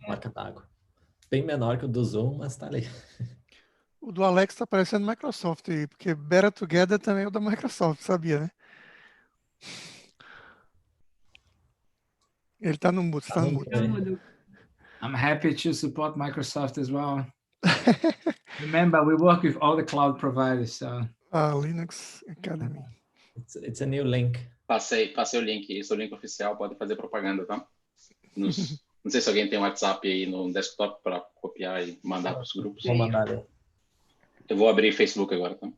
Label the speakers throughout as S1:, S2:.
S1: marca d'água. Bem menor que o do Zoom, mas tá ali.
S2: O do Alex tá parecendo Microsoft aí, porque Better Together também é o da Microsoft, sabia, né? Ele tá no mudo, você tá no mudo.
S3: I'm happy to support Microsoft as well. Remember, we work with all the cloud providers, so.
S2: Linux Academy.
S1: It's a new link.
S4: Passei o link, esse é o link oficial, pode fazer propaganda, tá? Não sei se alguém tem um WhatsApp aí no desktop para copiar e mandar para os grupos.
S1: Vou mandar ali.
S4: Eu vou abrir Facebook agora, tá?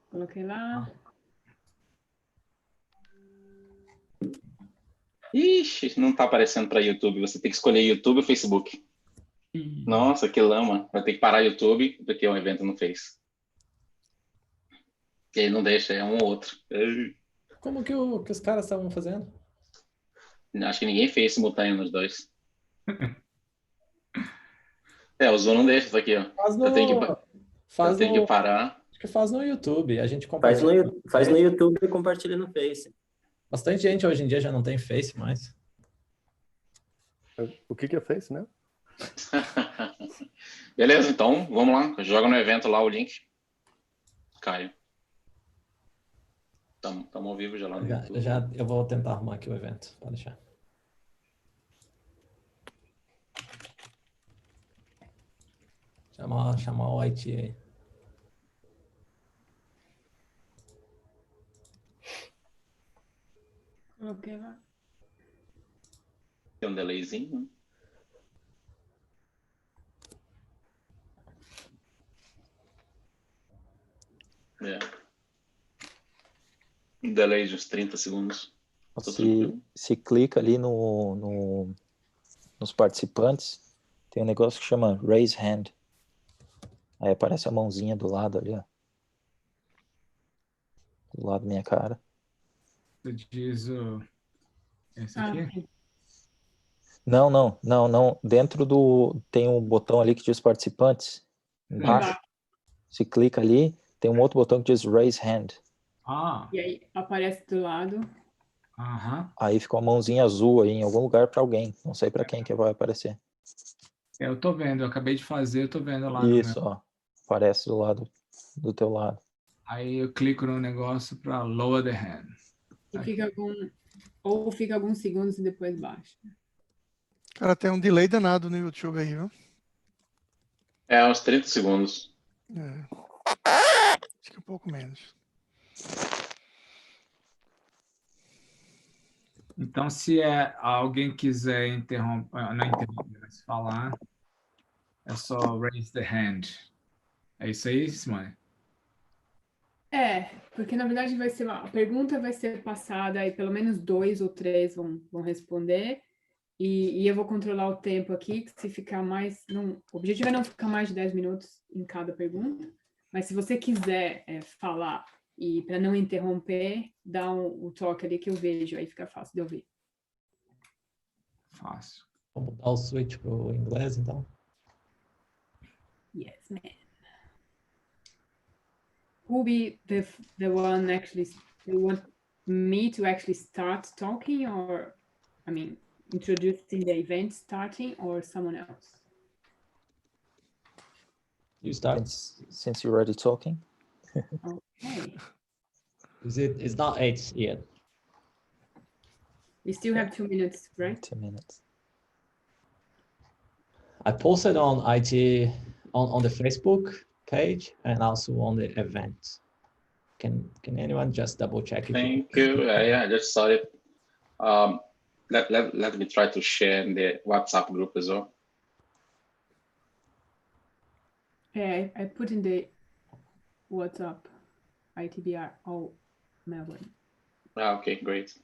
S5: Coloquei lá.
S4: Ixi, não tá aparecendo para YouTube. Você tem que escolher YouTube ou Facebook. Nossa, que lama. Vai ter que parar YouTube porque o evento não fez. E aí não deixa, é um ou outro.
S1: Como que os caras estavam fazendo?
S4: Acho que ninguém fez simultâneo nos dois. O Zoom não deixa isso aqui, ó. Eu tenho que parar.
S1: Acho que faz no YouTube. A gente compartilha.
S6: Faz no YouTube e compartilha no Face.
S1: Bastante gente hoje em dia já não tem Face mais.
S7: O que é Face, né?
S4: Beleza, então, vamos lá. Joga no evento lá o link. Caio. Estamos ao vivo já lá no YouTube.
S1: Eu vou tentar arrumar aqui o evento. Pode deixar. Chamar o IT aí.
S5: Coloquei lá.
S4: Tem um delayzinho. Um delay de uns 30 segundos.
S8: Se clica ali nos participantes, tem um negócio que chama Raise Hand. Aí aparece a mãozinha do lado ali, ó. Do lado da minha cara.
S3: Você diz esse aqui?
S8: Não. Dentro tem um botão ali que diz participantes. Embaixo. Se clica ali, tem um outro botão que diz Raise Hand.
S5: E aí aparece do lado.
S8: Aí fica uma mãozinha azul aí em algum lugar para alguém. Não sei para quem que vai aparecer.
S3: Eu tô vendo, eu acabei de fazer, eu tô vendo lá.
S8: Isso, ó. Aparece do teu lado.
S3: Aí eu clico no negócio para lower the hand.
S5: E fica alguns segundos e depois baixa.
S2: Cara, tem um delay danado no YouTube aí, viu?
S4: Uns 30 segundos.
S2: Acho que um pouco menos.
S3: Então, se alguém quiser interromper, não interromper, mas falar, é só raise the hand. É isso aí, Simone?
S5: Porque na verdade a pergunta vai ser passada e pelo menos 2 ou 3 vão responder. E eu vou controlar o tempo aqui, que se ficar mais... o objetivo é não ficar mais de 10 minutos em cada pergunta. Mas se você quiser falar e para não interromper, dá o toque ali que eu vejo, aí fica fácil de ouvir.
S3: Fácil.
S1: Vamos dar o switch para o inglês, então?
S5: Yes, man. Who be the one actually... You want me to actually start talking or, introducing the event starting or someone else?
S1: You start.
S8: Since you're already talking.
S5: Okay.
S1: It's not 8 yet.
S5: We still have 2 minutes, right?
S8: 2 minutes.
S1: I posted on IT on the Facebook page and also on the event. Can anyone just double check?
S4: Thank you. I just saw it. Let me try to share in the WhatsApp group as well.
S5: Yeah, I put in the WhatsApp IT.BR. Oh, Melbourne.
S4: Okay, great.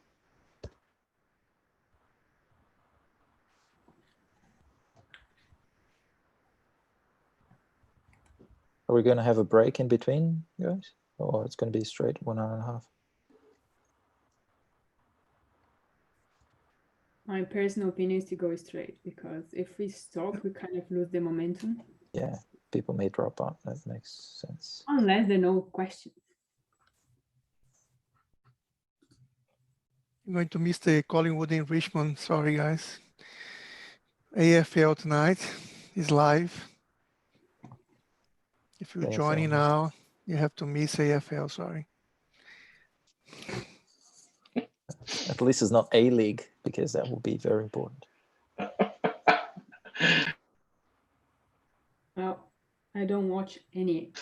S8: Are we going to have a break in between, guys? Or it's going to be straight 1 hour and a half?
S5: My personal opinion is to go straight, because if we stop, we kind of lose the momentum.
S8: Yeah, people may drop out. That makes sense.
S5: Unless there are no questions.
S2: I'm going to miss the Collingwood in Richmond. Sorry, guys. AFL tonight is live. If you're
S8: AFL.
S2: joining now, you have to miss AFL, sorry.
S8: At least it's not A-League, because that would be very important.
S5: Well, I don't watch any.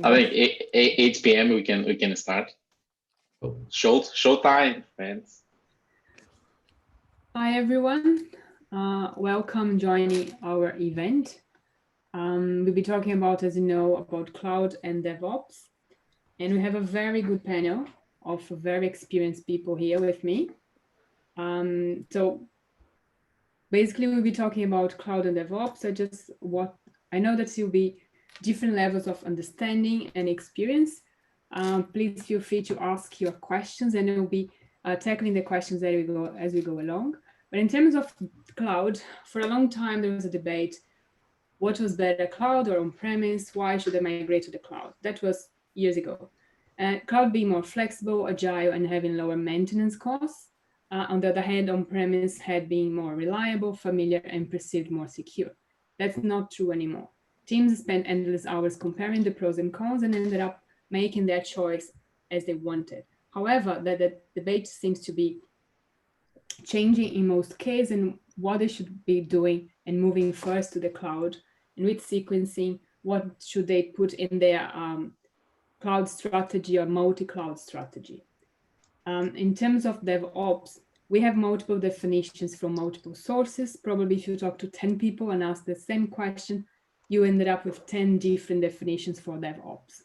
S4: I think 8 p.m. we can start.
S1: Cool.
S4: Showtime, friends.
S5: Hi everyone, welcome joining our event. We'll be talking about, as you know, about cloud and DevOps, and we have a very good panel of very experienced people here with me. So basically we'll be talking about cloud and DevOps. I know that you'll be different levels of understanding and experience. Please feel free to ask your questions, and we'll be tackling the questions as we go along. But in terms of cloud, for a long time there was a debate: what was better, cloud or on-premise? Why should I migrate to the cloud? That was years ago. Cloud being more flexible, agile, and having lower maintenance costs. On the other hand, on-premise had been more reliable, familiar, and perceived more secure. That's not true anymore. Teams spent endless hours comparing the pros and cons and ended up making their choice as they wanted. However, the debate seems to be changing in most cases, and what they should be doing and moving first to the cloud, and with sequencing, what should they put in their cloud strategy or multi-cloud strategy. In terms of DevOps, we have multiple definitions from multiple sources. Probably if you talk to 10 people and ask the same question, you ended up with 10 different definitions for DevOps.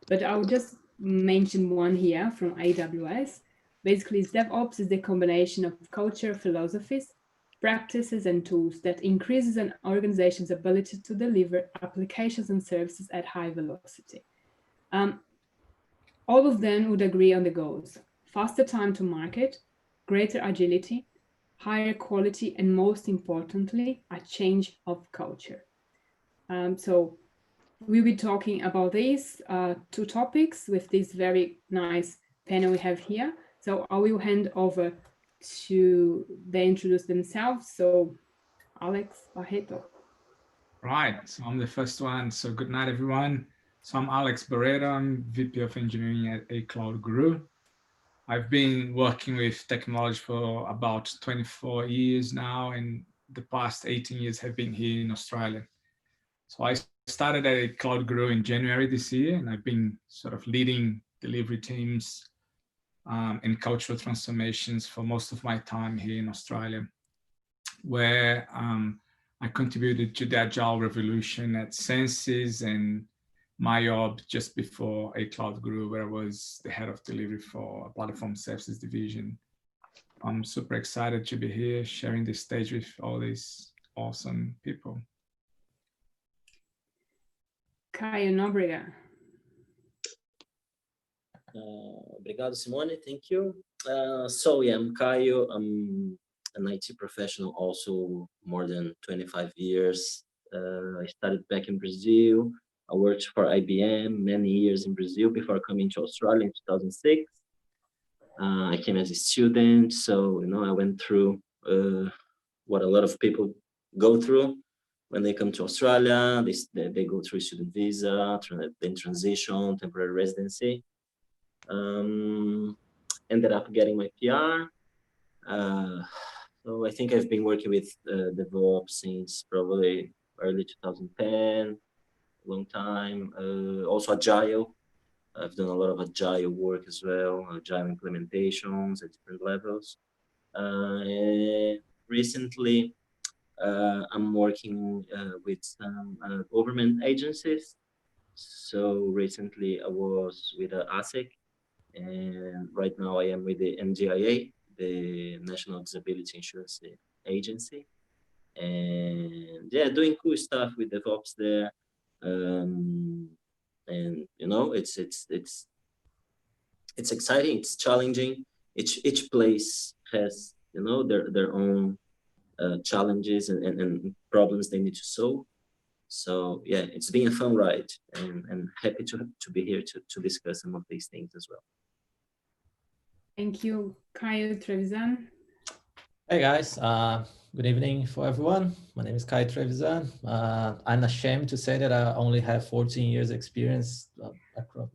S5: But I'll just mention one here from AWS. Basically, DevOps is the combination of culture, philosophies, practices, and tools that increases an organization's ability to deliver applications and services at high velocity. All of them would agree on the goals: faster time to market, greater agility, higher quality, and most importantly, a change of culture. So we'll be talking about these two topics with this very nice panel we have here. So I will hand over to they introduce themselves. So Alex Barreto.
S3: Right, so I'm the first one. So good night, everyone. So I'm Alex Barreto. I'm VP of Engineering at A Cloud Guru. I've been working with technology for about 24 years now, and the past 18 years have been here in Australia. So I started at A Cloud Guru in January this year, and I've been sort of leading delivery teams and cultural transformations for most of my time here in Australia, where I contributed to the Agile revolution at Sensis and MyOb just before A Cloud Guru, where I was the head of delivery for a platform services division. I'm super excited to be here sharing this stage with all these awesome people.
S5: Caio Nóbrega.
S6: Obrigado, Simone. Thank you. So yeah, I'm Caio. I'm an IT professional, also more than 25 years. I started back in Brazil. I worked for IBM many years in Brazil before coming to Australia in 2006. I came as a student, so I went through what a lot of people go through when they come to Australia. They go through student visa, then transition, temporary residency. Ended up getting my PR. So I think I've been working with DevOps since probably early 2010, long time. Also Agile. I've done a lot of Agile work as well, Agile implementations at different levels. And recently, I'm working with some government agencies. So recently I was with ASEC, and right now I am with the NDIA, the National Disability Insurance Agency. And yeah, doing cool stuff with DevOps there. And it's exciting, it's challenging. Each place has their own challenges and problems they need to solve. So yeah, it's been a fun ride, and happy to be here to discuss some of these things as well.
S5: Thank you, Caio. Trevisan.
S1: Hey guys, good evening for everyone. My name is Kai Trevisan. I'm ashamed to say that I only have 14 years experience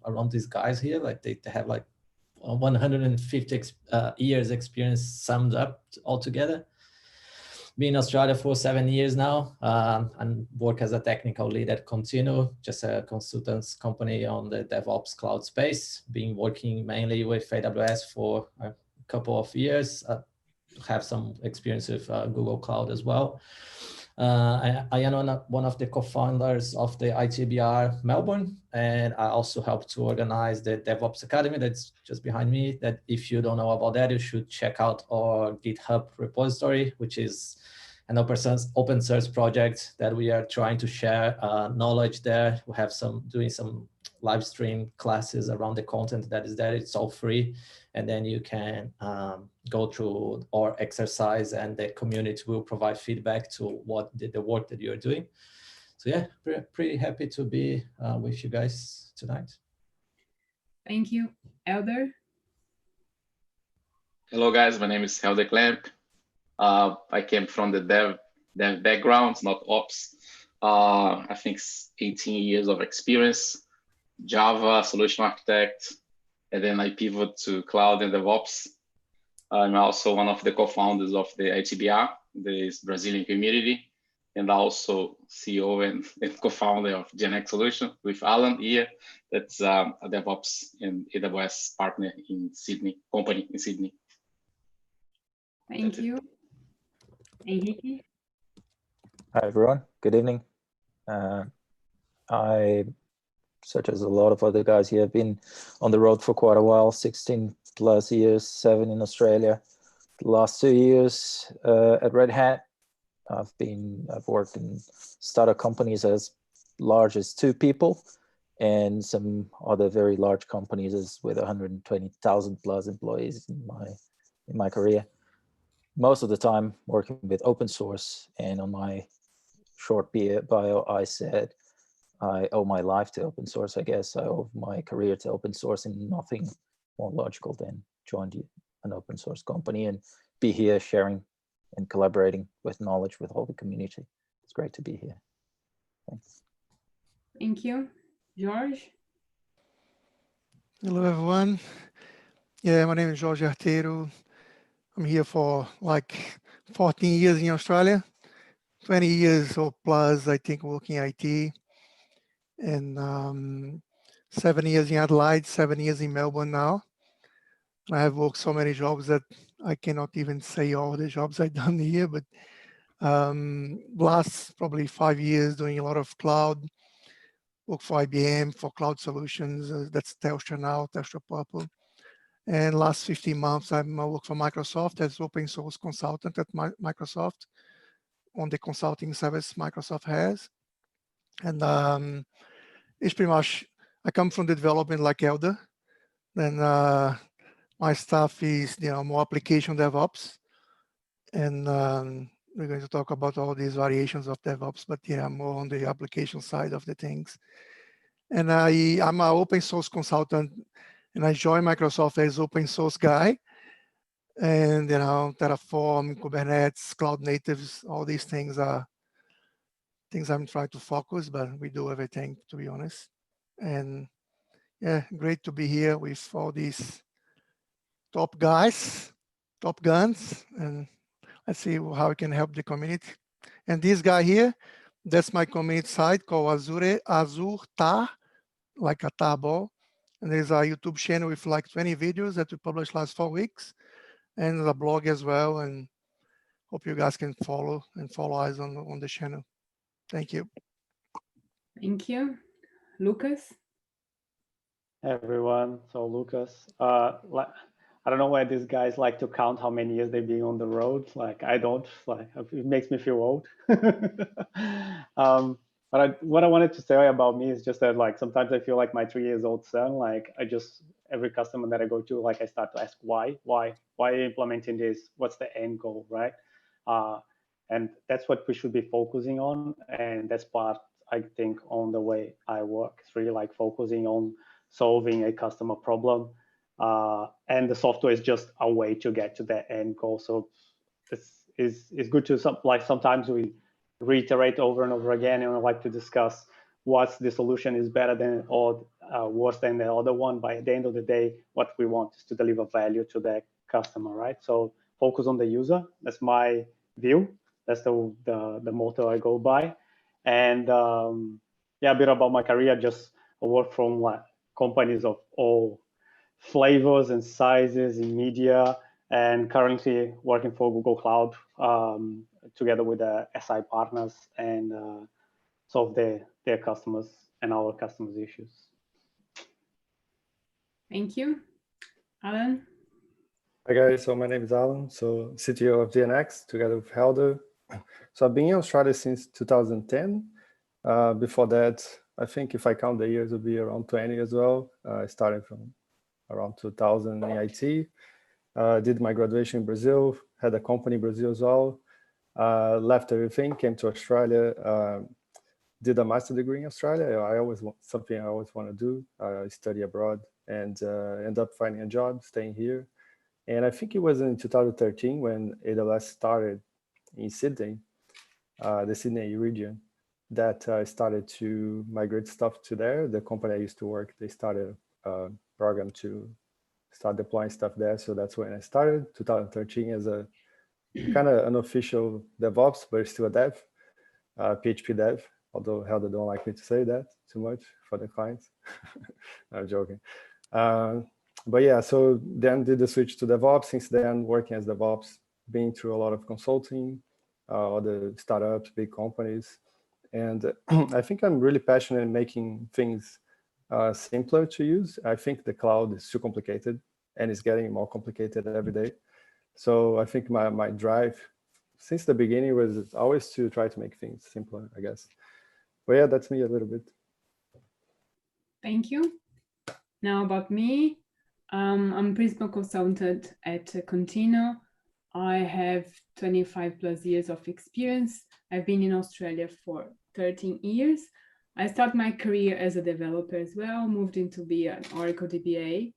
S1: around these guys here. Like they have like 150 years experience summed up altogether. Been in Australia for 7 years now, and work as a technical lead at Continue, just a consultants company on the DevOps cloud space. Been working mainly with AWS for a couple of years. Have some experience with Google Cloud as well. I am one of the co-founders of the IT.BR Melbourne, and I also help to organize the DevOps Academy that's just behind me. That if you don't know about that, you should check out our GitHub repository, which is an open source project that we are trying to share knowledge there. We have doing some live stream classes around the content that is there. It's all free. And then you can go through our exercise and the community will provide feedback to what the work that you're doing. So yeah, pretty happy to be with you guys tonight.
S5: Thank you. Elder?
S4: Hello guys, my name is Helder Klemp. I came from the dev background, not ops. I think 18 years of experience, Java, solution architect, and then I pivot to cloud and DevOps. I'm also one of the co-founders of the IT.BR, this Brazilian community, and also CEO and co-founder of GenX Solution with Alan here. That's a DevOps and AWS partner in Sydney, company in Sydney.
S5: Thank you. Henrique?
S8: Hi, everyone. Good evening. I, such as a lot of other guys here, have been on the road for quite a while, 16 plus years, 7 in Australia. The last 2 years at Red Hat. I've worked in startup companies as large as 2 people and some other very large companies with 120,000 plus employees in my career. Most of the time working with open source, and on my short bio, I said I owe my life to open source. I guess I owe my career to open source, and nothing more logical than join an open source company and be here sharing and collaborating with knowledge with all the community. It's great to be here. Thanks.
S5: Thank you. George?
S2: Hello, everyone. Yeah, my name is Jorge Arteiro. I'm here for like 14 years in Australia, 20 years or plus, I think, working IT, and 7 years in Adelaide, 7 years in Melbourne now. I have worked so many jobs that I cannot even say all the jobs I've done here, but last probably 5 years doing a lot of cloud, work for IBM, for cloud solutions, that's Telstra now, Telstra Purple. And last 15 months, I work for Microsoft as open source consultant at Microsoft on the consulting service Microsoft has. And it's pretty much, I come from the development like Elder. Then my stuff is, more application DevOps. And we're going to talk about all these variations of DevOps, but yeah, more on the application side of the things. And I'm an open source consultant, and I joined Microsoft as open source guy. And, Terraform, Kubernetes, cloud natives, all these things are things I'm trying to focus, but we do everything, to be honest. And yeah, great to be here with all these top guys, top guns, and let's see how we can help the community. And this guy here, that's my community site called Azure Tar, like a tarball. And there's a YouTube channel with like 20 videos that we published last 4 weeks, and a blog as well. And hope you guys can follow us on the channel. Thank you.
S5: Thank you. Lucas?
S7: Hey everyone, so Lucas. I don't know why these guys like to count how many years they've been on the road. Like I don't, like it makes me feel old. But what I wanted to say about me is just that like sometimes I feel like my 3 years old son. Like every customer that I go to, like I start to ask why are you implementing this? What's the end goal, right? And that's what we should be focusing on, and that's part I think on the way I work. It's really like focusing on solving a customer problem, and the software is just a way to get to that end goal. So is good to sometimes we reiterate over and over again, and I like to discuss what's the solution is better than or worse than the other one. But at the end of the day, what we want is to deliver value to the customer, right? So focus on the user. That's my view. That's the motto I go by. And yeah, a bit about my career. Just I work from companies of all flavors and sizes in media, and currently working for Google Cloud together with the SI partners and solve their customers and our customers' issues.
S5: Thank you. Alan?
S9: Hi guys, so my name is Alan, so CTO of DNX together with Helder. So I've been in Australia since 2010. Before that, I think if I count the years, it'll be around 20 as well. I started from around 2000 in IT. Did my graduation in Brazil, had a company in Brazil as well. Left everything, came to Australia, did a master degree in Australia. Something I always want to do, study abroad, and end up finding a job, staying here. And I think it was in 2013 when AWS started in Sydney, the Sydney region, that I started to migrate stuff to there. The company I used to work, they started a program to start deploying stuff there. So that's when I started, 2013, as a kind of unofficial DevOps, but still a dev, PHP dev, although Helder don't like me to say that too much for the clients. I'm joking. But yeah, so then did the switch to DevOps. Since then, working as DevOps, been through a lot of consulting, other startups, big companies. And I think I'm really passionate in making things simpler to use. I think the cloud is too complicated and it's getting more complicated every day. So I think my drive since the beginning was always to try to make things simpler, I guess. But yeah, that's me a little bit.
S5: Thank you. Now about me, I'm principal consultant at Contino. I have 25 plus years of experience. I've been in Australia for 13 years. I started my career as a developer as well, moved into be an Oracle DBA.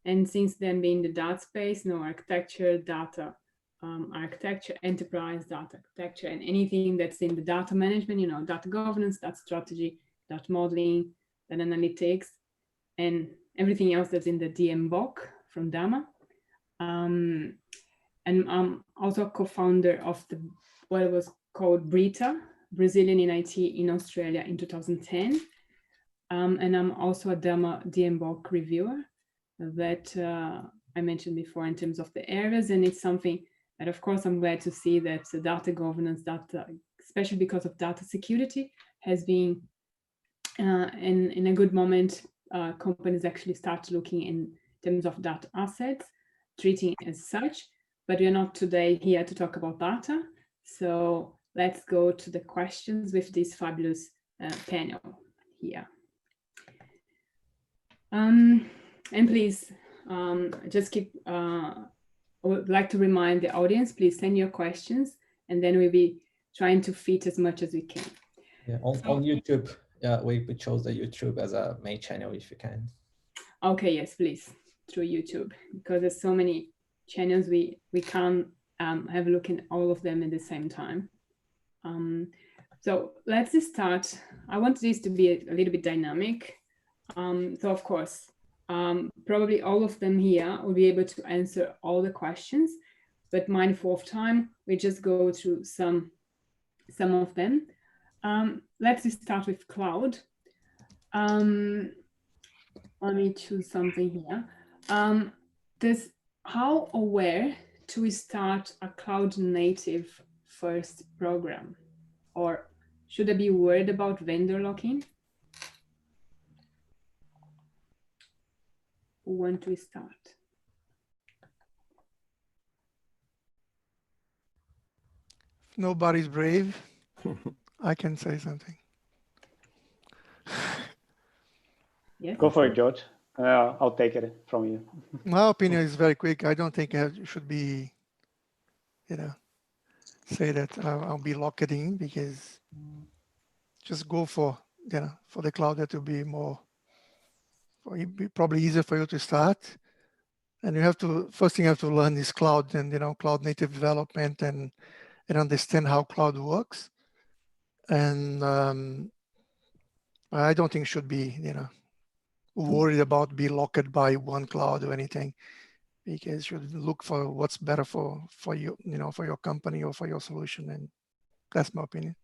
S5: And since then, being the data space, architecture, data architecture, enterprise data architecture, and anything that's in the data management, data governance, data strategy, data modeling, data analytics, and everything else that's in the DMBOK from Dama. And I'm also a co-founder of what was called Brita, Brazilian in IT in Australia in 2010. And I'm also a Dama DMBOK reviewer that I mentioned before in terms of the areas. And it's something that, of course, I'm glad to see that the data governance, data, especially because of data security, has been in a good moment. Companies actually start looking in terms of data assets, treating it as such. But we're not today here to talk about data. So let's go to the questions with this fabulous panel here. And please, just keep, I would like to remind the audience, please send your questions, and then we'll be trying to fit as much as we can.
S1: Yeah, on YouTube, we chose the YouTube as a main channel if you can. Okay,
S5: yes, please, through YouTube, because there's so many channels, we can't have a look at all of them at the same time. So let's just start. I want this to be a little bit dynamic. So of course, probably all of them here will be able to answer all the questions, but mindful of time, we just go through some of them. Let's just start with cloud. Let me choose something here. How or where do we start a cloud native first program? Or should I be worried about vendor lock-in? Who want to start?
S2: If nobody's brave, I can say something.
S5: Yes.
S7: Go for it, George. I'll take it from you.
S2: My opinion is very quick. I don't think it should be, say that I'll be locked in, because just go for the cloud. That will be more, probably easier for you to start. And you have to, first thing you have to learn is cloud and, cloud native development and understand how cloud works. And I don't think you should be, worried about be locked by one cloud or anything, because you should look for what's better for you, for your company or for your solution. And that's my opinion.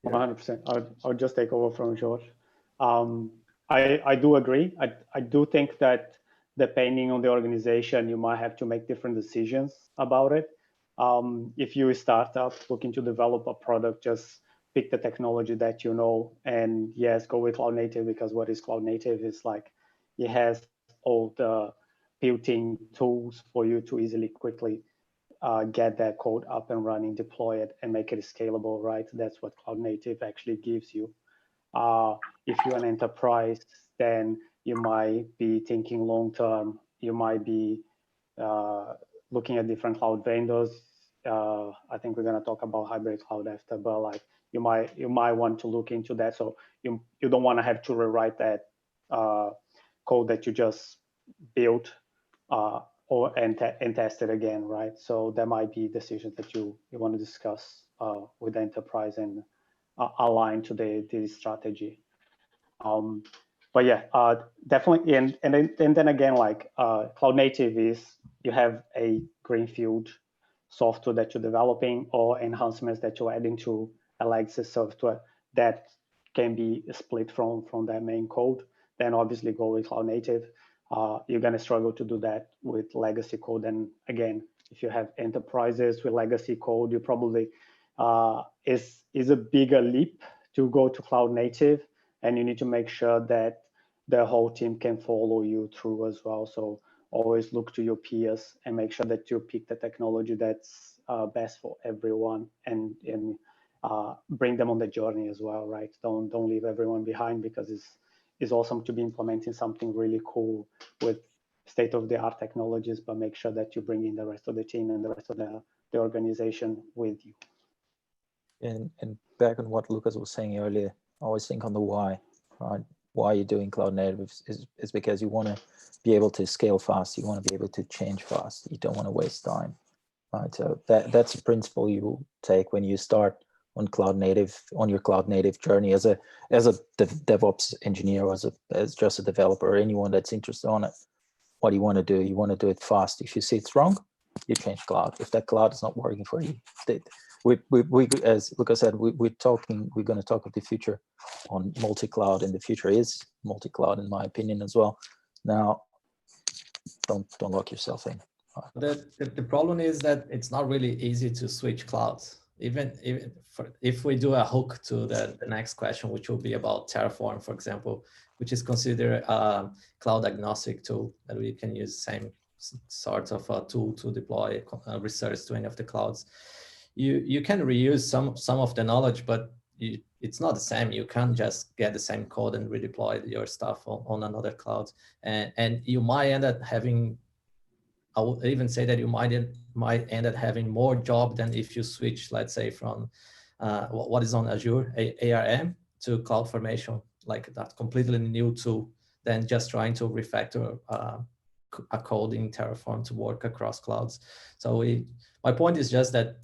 S7: 100%. I'll just take over from George. I do agree. I do think that depending on the organization, you might have to make different decisions about it. If you're a startup looking to develop a product, just pick the technology that you know, and yes, go with cloud native, because what is cloud native is like it has all the built-in tools for you to easily, quickly get that code up and running, deploy it, and make it scalable, right? That's what cloud native actually gives you. If you're an enterprise, then you might be thinking long term. You might be looking at different cloud vendors. I think we're going to talk about hybrid cloud after, but like you might want to look into that. So you don't want to have to rewrite that code that you just built and test it again, right? So there might be decisions that you want to discuss with the enterprise and align to the strategy. But yeah, definitely. And then again, like cloud native is, you have a greenfield software that you're developing or enhancements that you're adding to a legacy software that can be split from that main code. Then obviously go with cloud native. You're going to struggle to do that with legacy code. And again, if you have enterprises with legacy code, you probably is a bigger leap to go to cloud native, and you need to make sure that the whole team can follow you through as well. So always look to your peers and make sure that you pick the technology that's best for everyone, and bring them on the journey as well, right? Don't leave everyone behind, because it's awesome to be implementing something really cool with state-of-the-art technologies, but make sure that you bring in the rest of the team and the rest of the organization with you.
S8: And back on what Lucas was saying earlier, I always think on the why, right? Why you're doing cloud native is because you want to be able to scale fast. You want to be able to change fast. You don't want to waste time, right? So that's a principle you will take when you start on your cloud native journey as a DevOps engineer, or as just a developer, or anyone that's interested on it. What do you want to do? You want to do it fast. If you see it's wrong, you change cloud. If that cloud is not working for you, we as Lucas said, we're going to talk of the future on multi-cloud, and the future is multi-cloud in my opinion as well. Now, don't lock yourself in.
S1: The problem is that it's not really easy to switch clouds. Even if we do a hook to the next question, which will be about Terraform, for example, which is considered a cloud agnostic tool, that we can use same sort of a tool to deploy research to any of the clouds. You can reuse some of the knowledge, but it's not the same. You can't just get the same code and redeploy your stuff on another cloud. And you might end up having, I would even say that you might end up having more job than if you switch, let's say, from what is on Azure, ARM, to CloudFormation, like that completely new tool, than just trying to refactor a code in Terraform to work across clouds. So my point is just that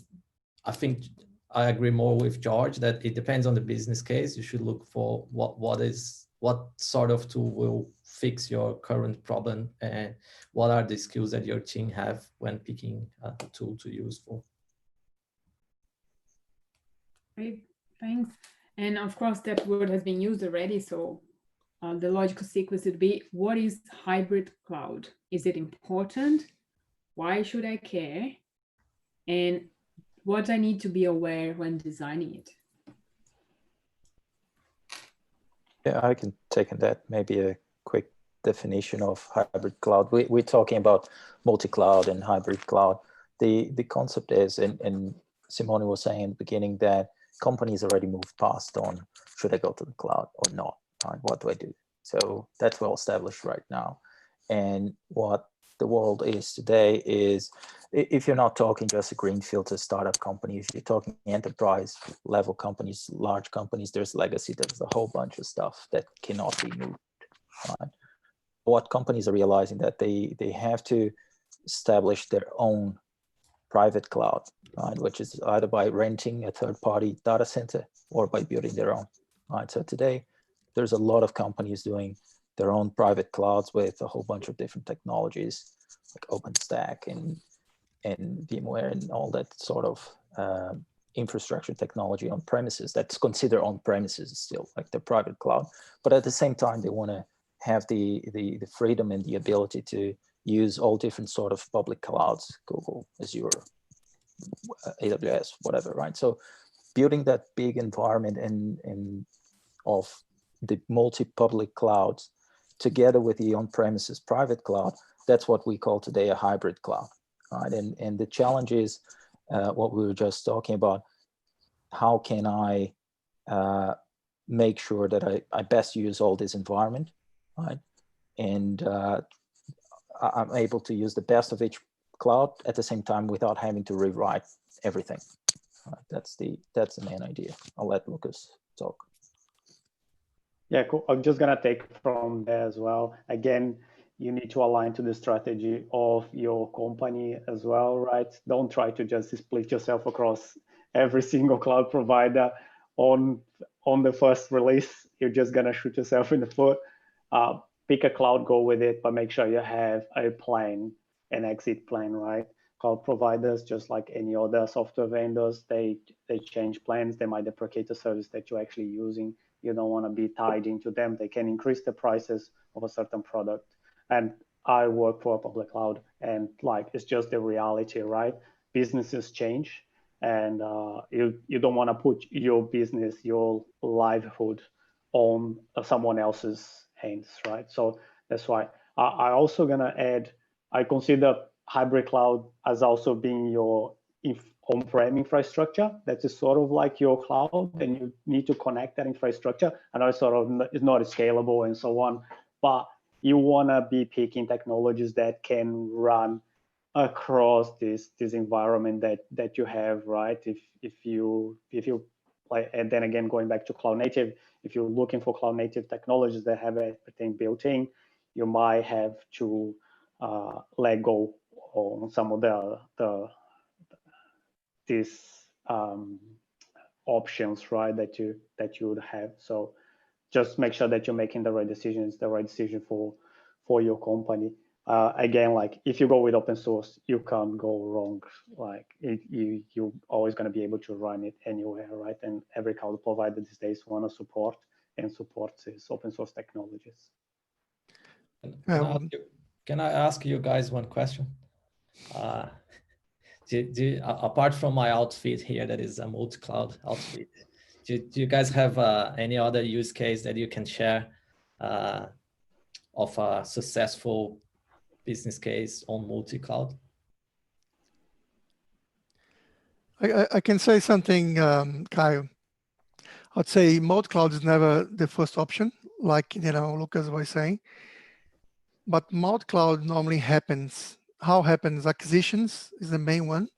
S1: I think I agree more with George that it depends on the business case. You should look for what sort of tool will fix your current problem, and what are the skills that your team have when picking a tool to use for.
S5: Great, thanks. And of course, that word has been used already. So the logical sequence would be, what is hybrid cloud? Is it important? Why should I care? And what I need to be aware when designing it?
S8: Yeah, I can take that. Maybe a quick definition of hybrid cloud. We're talking about multi-cloud and hybrid cloud. The concept is, and Simone was saying in the beginning, that companies already moved past on, should I go to the cloud or not? Right? What do I do? So that's well established right now. And what the world is today is, if you're not talking just a greenfield to startup company, if you're talking enterprise level companies, large companies, there's legacy, there's a whole bunch of stuff that cannot be moved, right? what companies are realizing that they have to establish their own private cloud, right? Which is either by renting a third-party data center or by building their own, right? So today, there's a lot of companies doing their own private clouds with a whole bunch of different technologies like OpenStack and VMware and all that sort of infrastructure technology on premises that's considered on premises still, like the private cloud. But at the same time, they want to have the freedom and the ability to use all different sort of public clouds, Google, Azure, AWS, whatever, right? So building that big environment and of the multi-public clouds together with the on-premises private cloud, that's what we call today a hybrid cloud, right? And the challenge is what we were just talking about. How can I make sure that I best use all this environment, right? And I'm able to use the best of each cloud at the same time without having to rewrite everything. That's the main idea. I'll let Lucas talk.
S7: Yeah, cool. I'm just gonna take from there as well. Again, you need to align to the strategy of your company as well, right? Don't try to just split yourself across every single cloud provider on the first release. You're just gonna shoot yourself in the foot. Pick a cloud, go with it, but make sure you have a plan, an exit plan, right? Cloud providers, just like any other software vendors, they change plans. They might deprecate the service that you're actually using. You don't want to be tied into them. They can increase the prices of a certain product. And I work for a public cloud, and like it's just the reality, right? Businesses change, and you don't want to put your business, your livelihood on someone else's hands, right? So that's why I also gonna add, I consider hybrid cloud as also being your on-prem infrastructure. That is sort of like your cloud, and you need to connect that infrastructure. I know it's sort of it's not scalable and so on, but you want to be picking technologies that can run across this environment that you have, right? If you like, and then again going back to cloud native, if you're looking for cloud native technologies that have everything built in, you might have to let go on some of these options, right? That you would have. So just make sure that you're making the right decisions, the right decision for your company. Again, like if you go with open source, you can't go wrong. Like you're always going to be able to run it anywhere, right? And every cloud provider these days want to support these open source technologies.
S1: Can I ask you guys one question? Apart from my outfit here, that is a multi-cloud outfit, do you guys have any other use case that you can share of a successful business case on multi-cloud?
S2: I can say something, Kyle. I'd say multi-cloud is never the first option, like Lucas was saying. But multi-cloud normally happens. How happens? Acquisitions is the main one.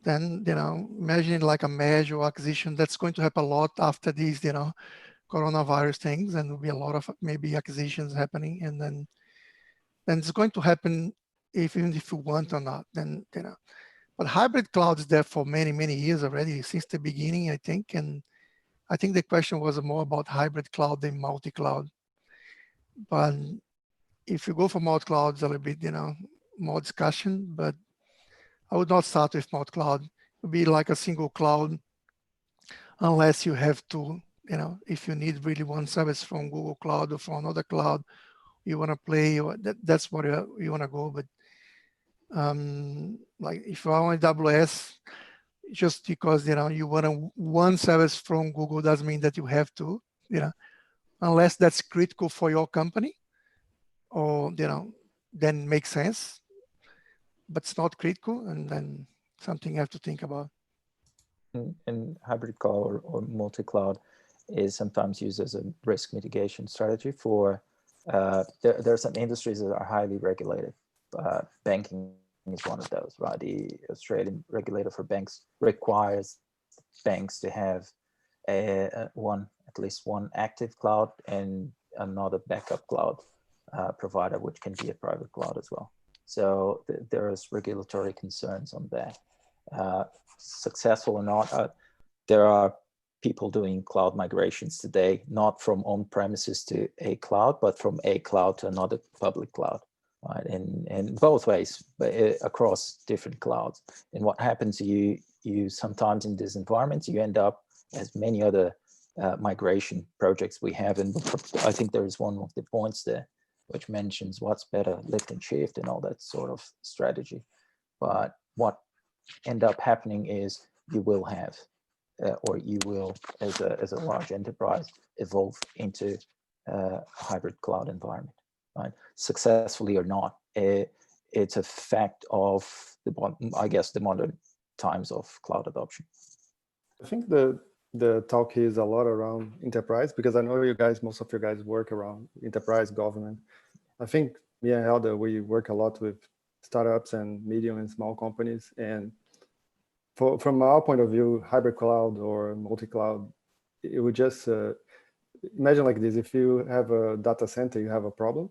S2: Then imagine like a merge or acquisition. That's going to happen a lot after these coronavirus things, and there'll be a lot of maybe acquisitions happening, and then it's going to happen even if you want or not. Then but hybrid cloud is there for many years already, since the beginning, I think. And I think the question was more about hybrid cloud than multi-cloud. But if you go for multi-cloud, it's a little bit more discussion. But I would not start with multi-cloud. It would be like a single cloud, unless you have to, if you need really one service from Google Cloud or from another cloud, you want to play, or that's what you want to go. But like if you are on AWS, just because you want one service from Google doesn't mean that you have to, unless that's critical for your company, or then makes sense. But it's not critical, and then something you have to think about.
S8: And hybrid cloud or multi-cloud is sometimes used as a risk mitigation strategy for, there are some industries that are highly regulated. Banking is one of those, right? The Australian regulator for banks requires banks to have at least one active cloud and another backup cloud provider, which can be a private cloud as well. So there's regulatory concerns on that. Successful or not, there are people doing cloud migrations today, not from on-premises to a cloud, but from a cloud to another public cloud, right? And both ways, but across different clouds. And what happens, you sometimes in these environments, you end up, as many other migration projects we have, and I think there is one of the points there which mentions what's better, lift and shift and all that sort of strategy. But what end up happening is you will have, or you will, as a large enterprise, evolve into a hybrid cloud environment, right? Successfully or not, it's a fact of I guess the modern times of cloud adoption.
S9: I think the talk is a lot around enterprise, because I know you guys, most of you guys work around enterprise government. I think me and Helder, we work a lot with startups and medium and small companies. And from our point of view, hybrid cloud or multi-cloud, it would just imagine like this: if you have a data center, you have a problem.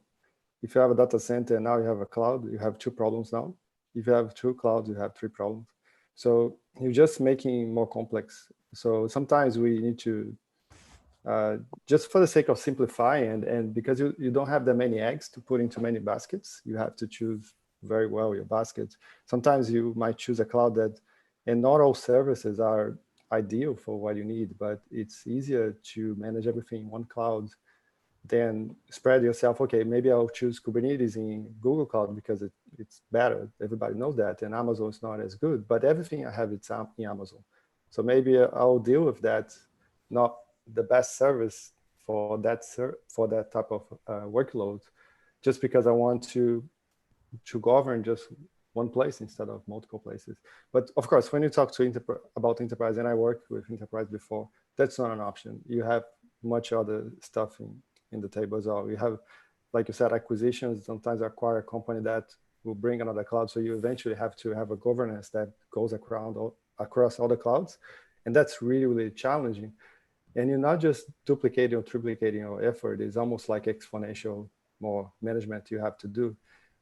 S9: If you have a data center and now you have a cloud, you have two problems now. If you have two clouds, you have three problems. So you're just making more complex. So sometimes we need to, just for the sake of simplifying, and because you don't have that many eggs to put into many baskets, you have to choose very well your baskets. Sometimes you might choose a cloud that, and not all services are ideal for what you need, but it's easier to manage everything in one cloud than spread yourself. Okay, maybe I'll choose Kubernetes in Google Cloud because it's better. Everybody knows that. And Amazon is not as good, but everything I have, it's in Amazon. So maybe I'll deal with that, not the best service for that type of workload, just because I want to govern just one place instead of multiple places. But of course, when you talk to about enterprise, and I worked with enterprise before, that's not an option. You have much other stuff in the table as well. You have, like you said, acquisitions. Sometimes acquire a company that will bring another cloud. So you eventually have to have a governance that goes across all the clouds. And that's really, really challenging. And you're not just duplicating or triplicating your effort. It's almost like exponential more management you have to do.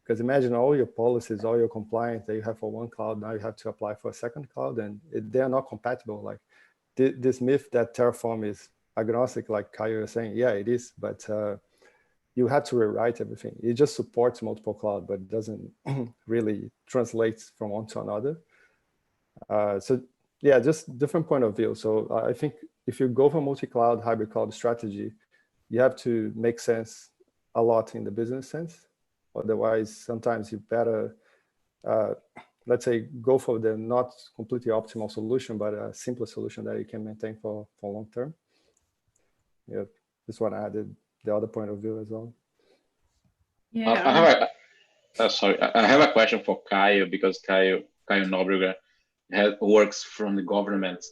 S9: Because imagine all your policies, all your compliance that you have for one cloud, now you have to apply for a second cloud, and they are not compatible. Like this myth that Terraform is agnostic, like Kyle was saying, yeah, it is, but you have to rewrite everything. It just supports multiple clouds, but it doesn't really translate from one to another. So yeah, just different point of view. So I think if you go for multi-cloud, hybrid cloud strategy, you have to make sense a lot in the business sense. Otherwise, sometimes you better, let's say, go for the not completely optimal solution, but a simpler solution that you can maintain for long term. Yeah, this one added the other point of view as well.
S5: Yeah.
S4: I have a question for Kyle, because Kyle Nobrega works from the government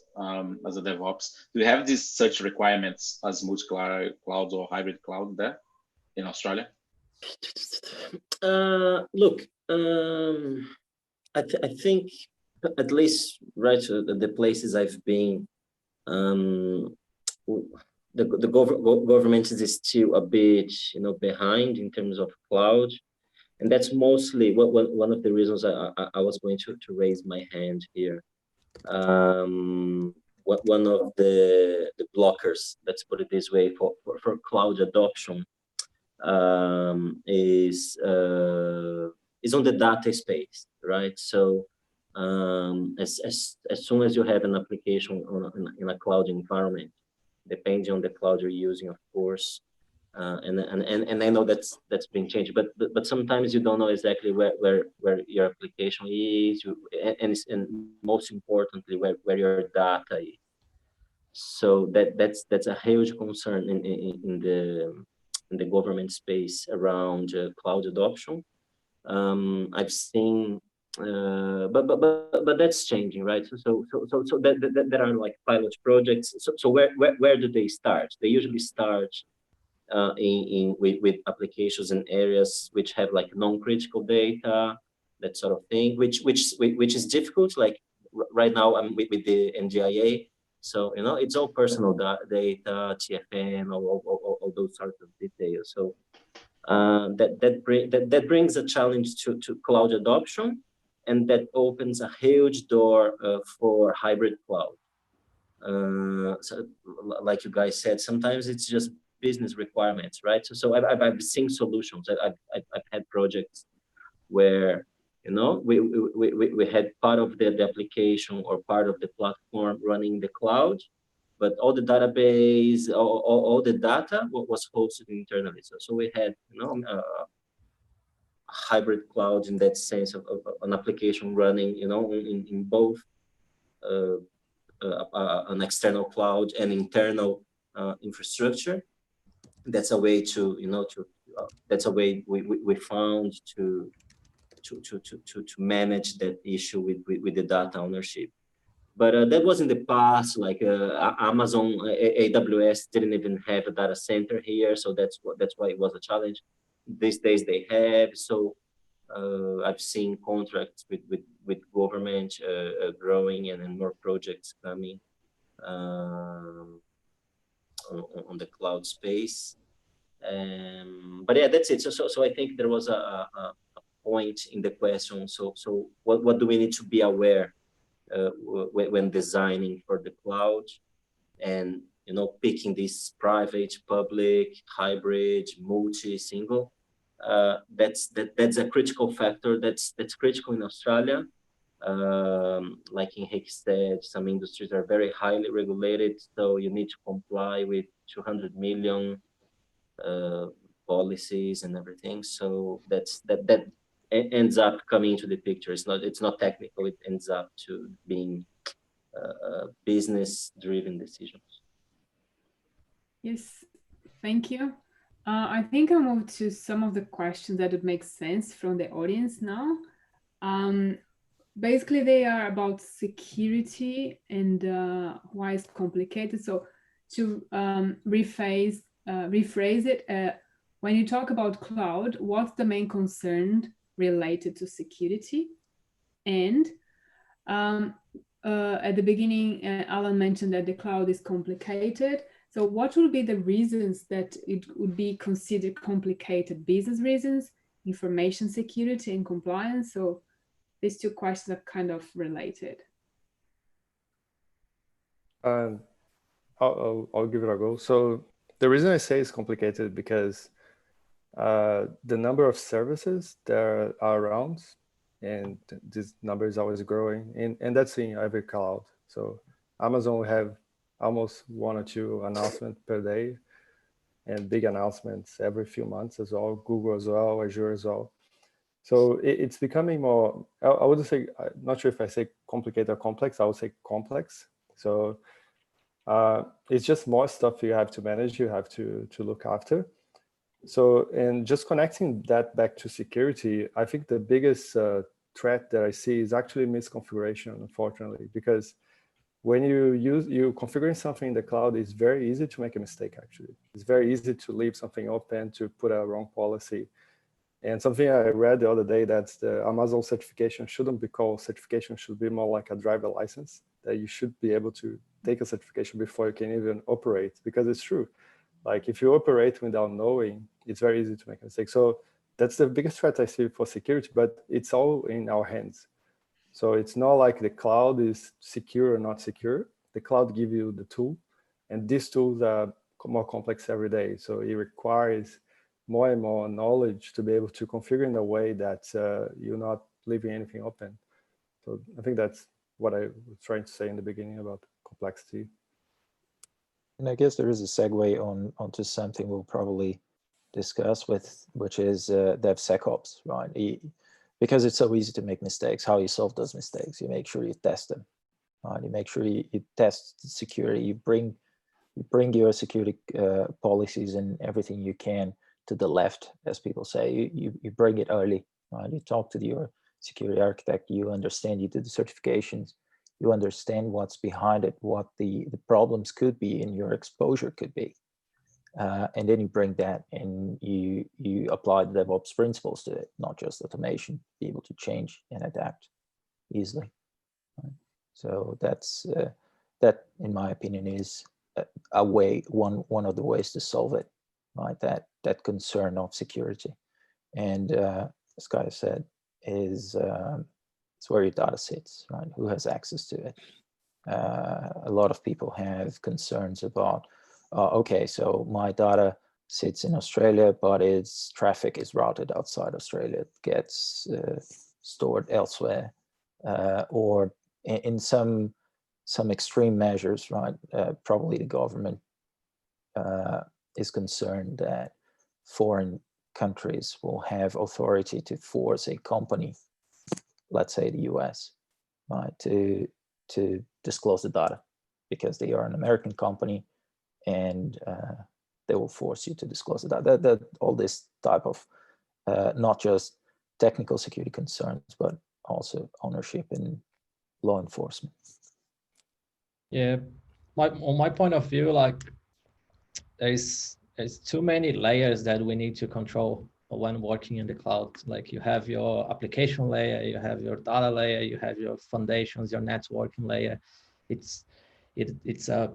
S4: as a DevOps. Do you have these such requirements as multi-cloud or hybrid cloud there in Australia?
S6: Look, I think at least the places I've been, the government is still a bit behind in terms of cloud, and that's mostly one of the reasons I was going to raise my hand here. One of the blockers, let's put it this way, for cloud adoption is on the data space, right? So as soon as you have an application in a cloud environment, depending on the cloud you're using, of course, and I know that's been changed, but sometimes you don't know exactly where your application is, and most importantly where your data is. So that's a huge concern in the government space around cloud adoption. I've seen, but that's changing, right? So there are like pilot projects. So where do they start? They usually start with applications in areas which have like non-critical data, that sort of thing, which is difficult. Like right now, I'm with the NDIA. So, it's all personal data, TFN, all those sorts of details. So That brings a challenge to cloud adoption, and that opens a huge door for hybrid cloud. So like you guys said, sometimes it's just business requirements, right? So I've seen solutions. I've had projects where, you know, we had part of the application or part of the platform running the cloud, but all the database, all the data was hosted internally. So we had, you know, a hybrid cloud in that sense of an application running, you know, in both an external cloud and internal infrastructure. That's a way to, you know, that's a way we found to manage that issue with the data ownership. But that was in the past. Like Amazon, AWS didn't even have a data center here, so that's why it was a challenge. These days they have. So I've seen contracts with government growing and more projects coming on the cloud space. But yeah, that's it. So I think there was a point in the question. So what do we need to be aware when designing for the cloud, and, you know, picking this private, public, hybrid, multi, single? That's a critical factor. That's critical in Australia. Like in Hickstead, some industries are very highly regulated, so you need to comply with 200 million policies and everything. So that ends up coming into the picture. It's not technical. It ends up to being business-driven decisions.
S5: Yes, thank you. I think I'll move to some of the questions that would make sense from the audience now. Basically, they are about security and why it's complicated. So to rephrase it, when you talk about cloud, what's the main concern related to security? And at the beginning, Alan mentioned that the cloud is complicated. So what will be the reasons that it would be considered complicated? Business reasons, information security and compliance? So these two questions are kind of related.
S9: I'll give it a go. So the reason I say it's complicated because the number of services that are around, and this number is always growing, and that's in every cloud. So Amazon will have almost 1 or 2 announcements per day, and big announcements every few months as well. Google as well, Azure as well. So it's becoming more, I would say, I'm not sure if I say complicated or complex, I would say complex. So it's just more stuff you have to manage, you have to look after. So, and just connecting that back to security, I think the biggest threat that I see is actually misconfiguration, unfortunately, because when you configuring something in the cloud, it's very easy to make a mistake, actually. It's very easy to leave something open, to put a wrong policy. And something I read the other day, that the Amazon certification shouldn't be called certification, should be more like a driver license, that you should be able to take a certification before you can even operate, because it's true. Like if you operate without knowing, it's very easy to make a mistake. So that's the biggest threat I see for security, but it's all in our hands. So it's not like the cloud is secure or not secure. The cloud gives you the tool, and these tools are more complex every day. So it requires more and more knowledge to be able to configure in a way that you're not leaving anything open. So I think that's what I was trying to say in the beginning about complexity.
S8: And I guess there is a segue onto something we'll probably discuss with, which is DevSecOps, right? Because it's so easy to make mistakes, how you solve those mistakes. You make sure you test them, right? You make sure you test security. You bring your security policies and everything you can to the left, as people say. You bring it early, right? You talk to your security architect. You understand. You do the certifications. You understand what's behind it, what the problems could be and your exposure could be. And then you bring that and you apply the DevOps principles to it, not just automation, be able to change and adapt easily. Right? So that's that, in my opinion, is a way, one of the ways to solve it. right? That concern of security. And as Kai said, is it's where your data sits, right? Who has access to it? A lot of people have concerns about, okay, so my data sits in Australia, but its traffic is routed outside Australia. It gets stored elsewhere, or in some extreme measures, right? Probably the government is concerned that foreign countries will have authority to force a company, let's say the US, right, to disclose the data because they are an American company, and they will force you to disclose the data. That all this type of not just technical security concerns, but also ownership and law enforcement.
S1: Yeah, on my point of view, like there's too many layers that we need to control when working in the cloud. Like you have your application layer, you have your data layer, you have your foundations, your networking layer. It's a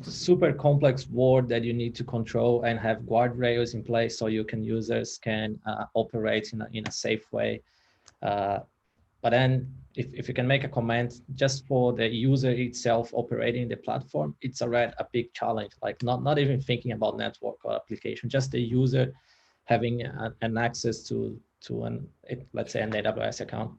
S1: super complex world that you need to control and have guardrails in place so users can operate in a safe way. But then if you can make a comment just for the user itself operating the platform, it's already a big challenge, like not even thinking about network or application, just the user having an access to let's say an AWS account.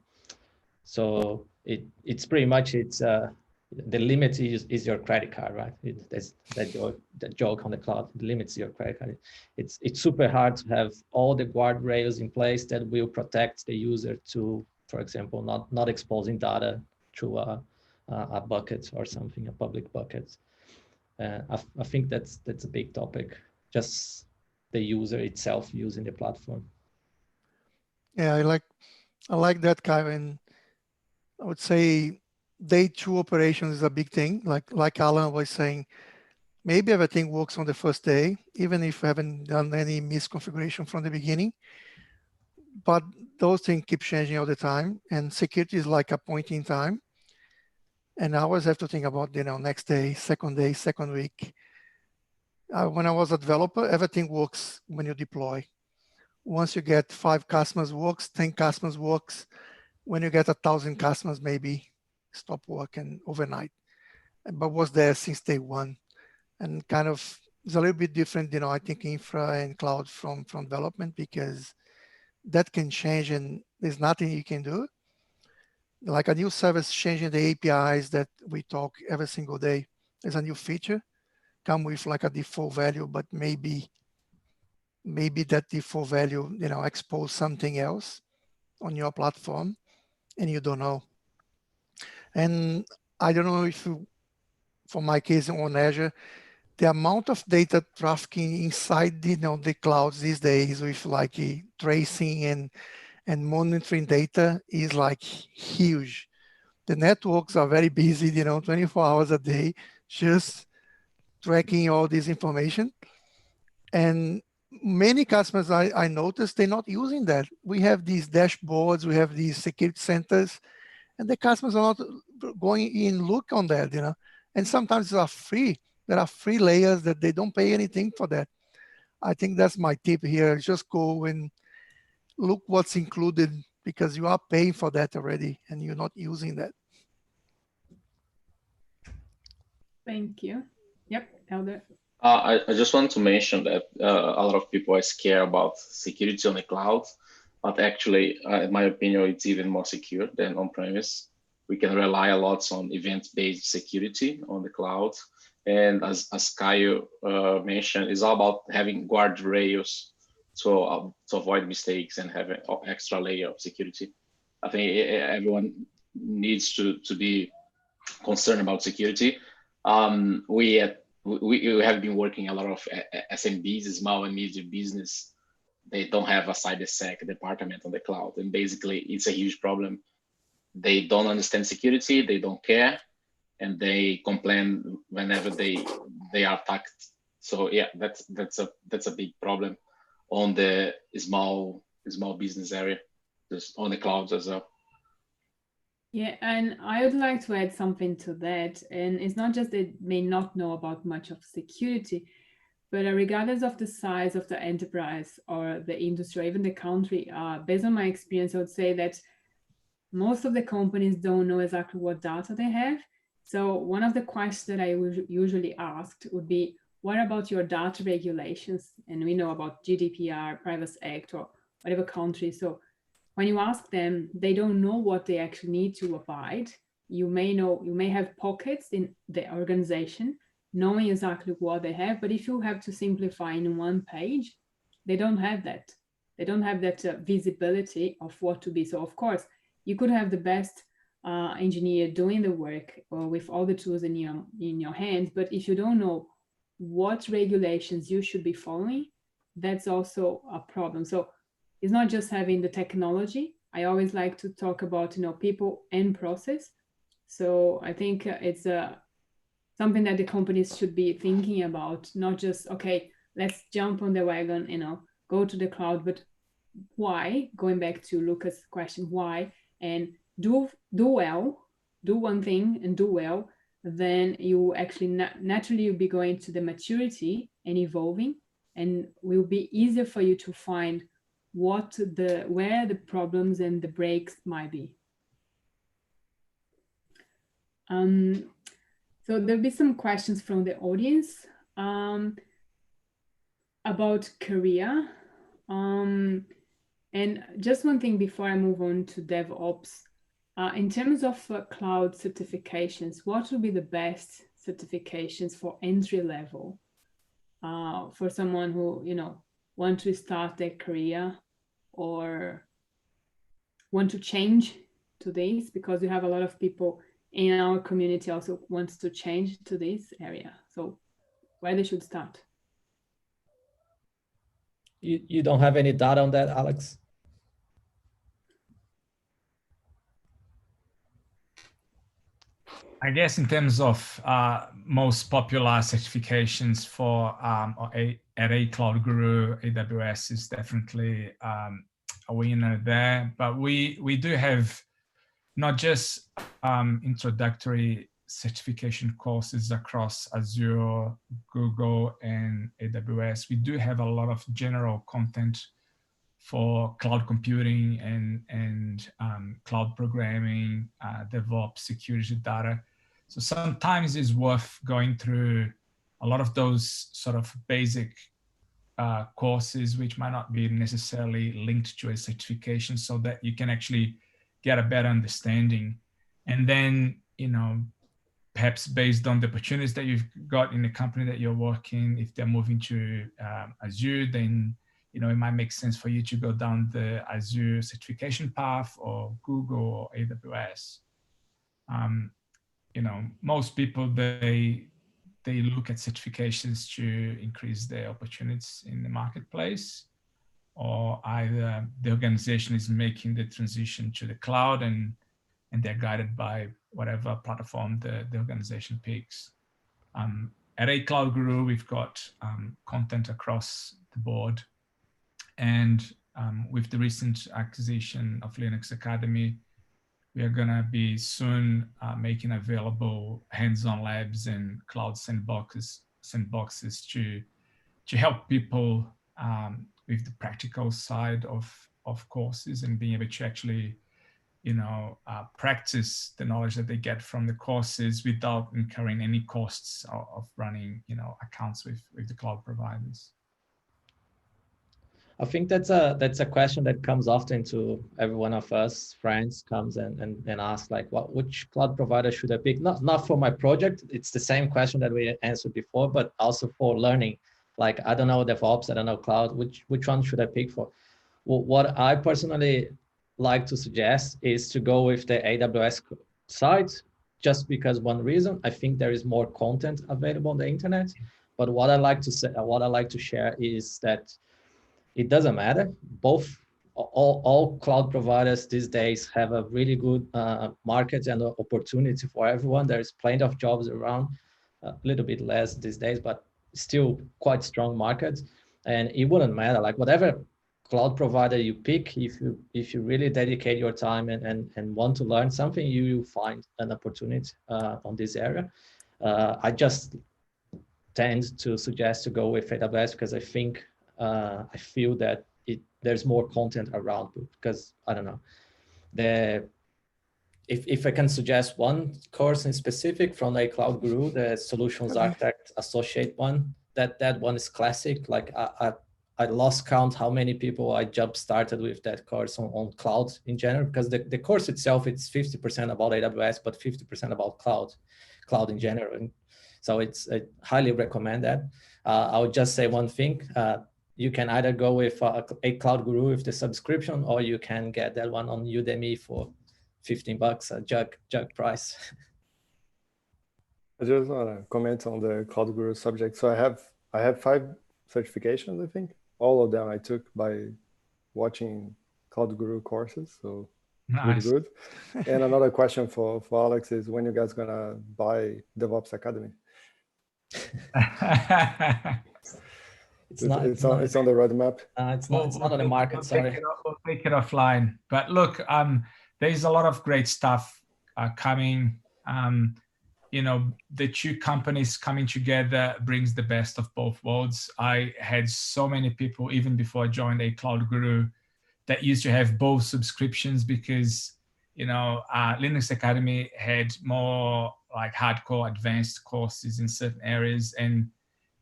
S1: So it's pretty much, the limit is your credit card, right? There's that joke on the cloud, the limit is your credit card. It's super hard to have all the guardrails in place that will protect the user to, for example, not exposing data through a bucket or something, a public bucket. I think that's a big topic, just the user itself using the platform.
S2: Yeah, I like that, Kevin. I would say day 2 operations is a big thing. Like Alan was saying, maybe everything works on the first day, even if we haven't done any misconfiguration from the beginning. But those things keep changing all the time, and security is like a point in time. And I always have to think about, next day, second week. When I was a developer, everything works when you deploy. Once you get 5 customers works, 10 customers works. When you get 1,000 customers, maybe stop working overnight. But was there since day one, and kind of it's a little bit different, I think infra and cloud from development, because that can change and there's nothing you can do. Like a new service changing the APIs that we talk every single day. There's a new feature, come with like a default value, but maybe that default value, expose something else on your platform and you don't know. And I don't know if you, for my case on Azure, the amount of data trafficking inside the clouds these days with like tracing and monitoring data is like huge. The networks are very busy, 24 hours a day, just tracking all this information. And many customers I noticed, they're not using that. We have these dashboards, we have these security centers, and the customers are not going in look on that, And sometimes they are free. There are free layers that they don't pay anything for that. I think that's my tip here. Just go and look what's included, because you are paying for that already and you're not using that.
S5: Thank you. Yep, Elder.
S4: I just want to mention that a lot of people are scared about security on the cloud, but actually, in my opinion, it's even more secure than on-premise. We can rely a lot on event-based security on the cloud. And as Caio mentioned, it's all about having guardrails to avoid mistakes and have an extra layer of security. I think everyone needs to be concerned about security. We have been working a lot of SMBs, small and medium business. They don't have a cybersec department on the cloud, and basically it's a huge problem. They don't understand security, they don't care, and they complain whenever they are attacked. So yeah, that's a big problem on the small business area, just on the clouds as well.
S5: Yeah, and I would like to add something to that. And it's not just they may not know about much of security, But regardless of the size of the enterprise or the industry, or even the country, based on my experience, I would say that most of the companies don't know exactly what data they have. So one of the questions that I usually asked would be, what about your data regulations? And we know about GDPR, Privacy Act, or whatever country. So when you ask them, they don't know what they actually need to abide. You may have pockets in the organization knowing exactly what they have, but if you have to simplify in one page, they don't have that. They don't have that visibility of what to be. So of course, you could have the best engineer doing the work with all the tools in your hands, but if you don't know what regulations you should be following, that's also a problem. So it's not just having the technology. I always like to talk about people and process. So I think it's something that the companies should be thinking about, not just, okay, let's jump on the wagon, go to the cloud, but why? Going back to Lucas' question, why? And do well, do one thing and do well, then you actually naturally you'll be going to the maturity and evolving, and will be easier for you to find where the problems and the breaks might be. So there'll be some questions from the audience about career. And just one thing before I move on to DevOps, in terms of cloud certifications, what would be the best certifications for entry level for someone who, want to start their career or want to change to this? Because we have a lot of people in our community also wants to change to this area. So where they should start?
S1: You don't have any data on that, Alex?
S3: I guess in terms of most popular certifications for at A Cloud Guru, AWS is definitely a winner there. But we do have not just introductory certification courses across Azure, Google, and AWS. We do have a lot of general content for cloud computing and cloud programming, DevOps, security data. So sometimes it's worth going through a lot of those sort of basic courses, which might not be necessarily linked to a certification, so that you can actually get a better understanding. And then, perhaps based on the opportunities that you've got in the company that you're working, if they're moving to Azure, then it might make sense for you to go down the Azure certification path, or Google or AWS. Most people, they look at certifications to increase their opportunities in the marketplace, or either the organization is making the transition to the cloud and they're guided by whatever platform the organization picks. At A Cloud Guru, we've got content across the board. And with the recent acquisition of Linux Academy, we are going to be soon making available hands-on labs and cloud sandboxes to help people with the practical side of courses, and being able to actually practice the knowledge that they get from the courses without incurring any costs of running accounts with the cloud providers.
S1: I think that's a question that comes often to every one of us. Friends comes and asks like, which cloud provider should I pick? Not for my project. It's the same question that we answered before, but also for learning. Like, I don't know DevOps, I don't know cloud. Which one should I pick for? Well, what I personally like to suggest is to go with the AWS side, just because one reason, I think there is more content available on the internet. But what I like to say, what I like to share is that it doesn't matter. All cloud providers these days have a really good market and opportunity for everyone. There's plenty of jobs around, a little bit less these days, but still quite strong markets. And it wouldn't matter, like whatever cloud provider you pick, if you really dedicate your time and want to learn something, you will find an opportunity on this area. I just tend to suggest to go with AWS because I feel that there's more content around, because I don't know, if I can suggest one course in specific from a Cloud Guru, the Solutions Architect Associate one, that one is classic. Like I lost count how many people I jump started with that course on cloud in general, because the course itself, it's 50% about AWS, but 50% about cloud in general. And so I highly recommend that. I would just say one thing. You can either go with a Cloud Guru with the subscription, or you can get that one on Udemy for $15, a jug price.
S9: I just want to comment on the Cloud Guru subject. So I have 5 certifications, I think. All of them I took by watching Cloud Guru courses. So
S3: Nice.
S9: good. And another question for Alex is, when you guys gonna buy DevOps Academy?
S1: It's
S9: on the roadmap.
S1: It's not on the market. Sorry.
S3: We'll take it offline. But look, there's a lot of great stuff coming. You know, the two companies coming together brings the best of both worlds. I had so many people, even before I joined a Cloud Guru, that used to have both subscriptions because, you know, Linux Academy had more like hardcore advanced courses in certain areas, and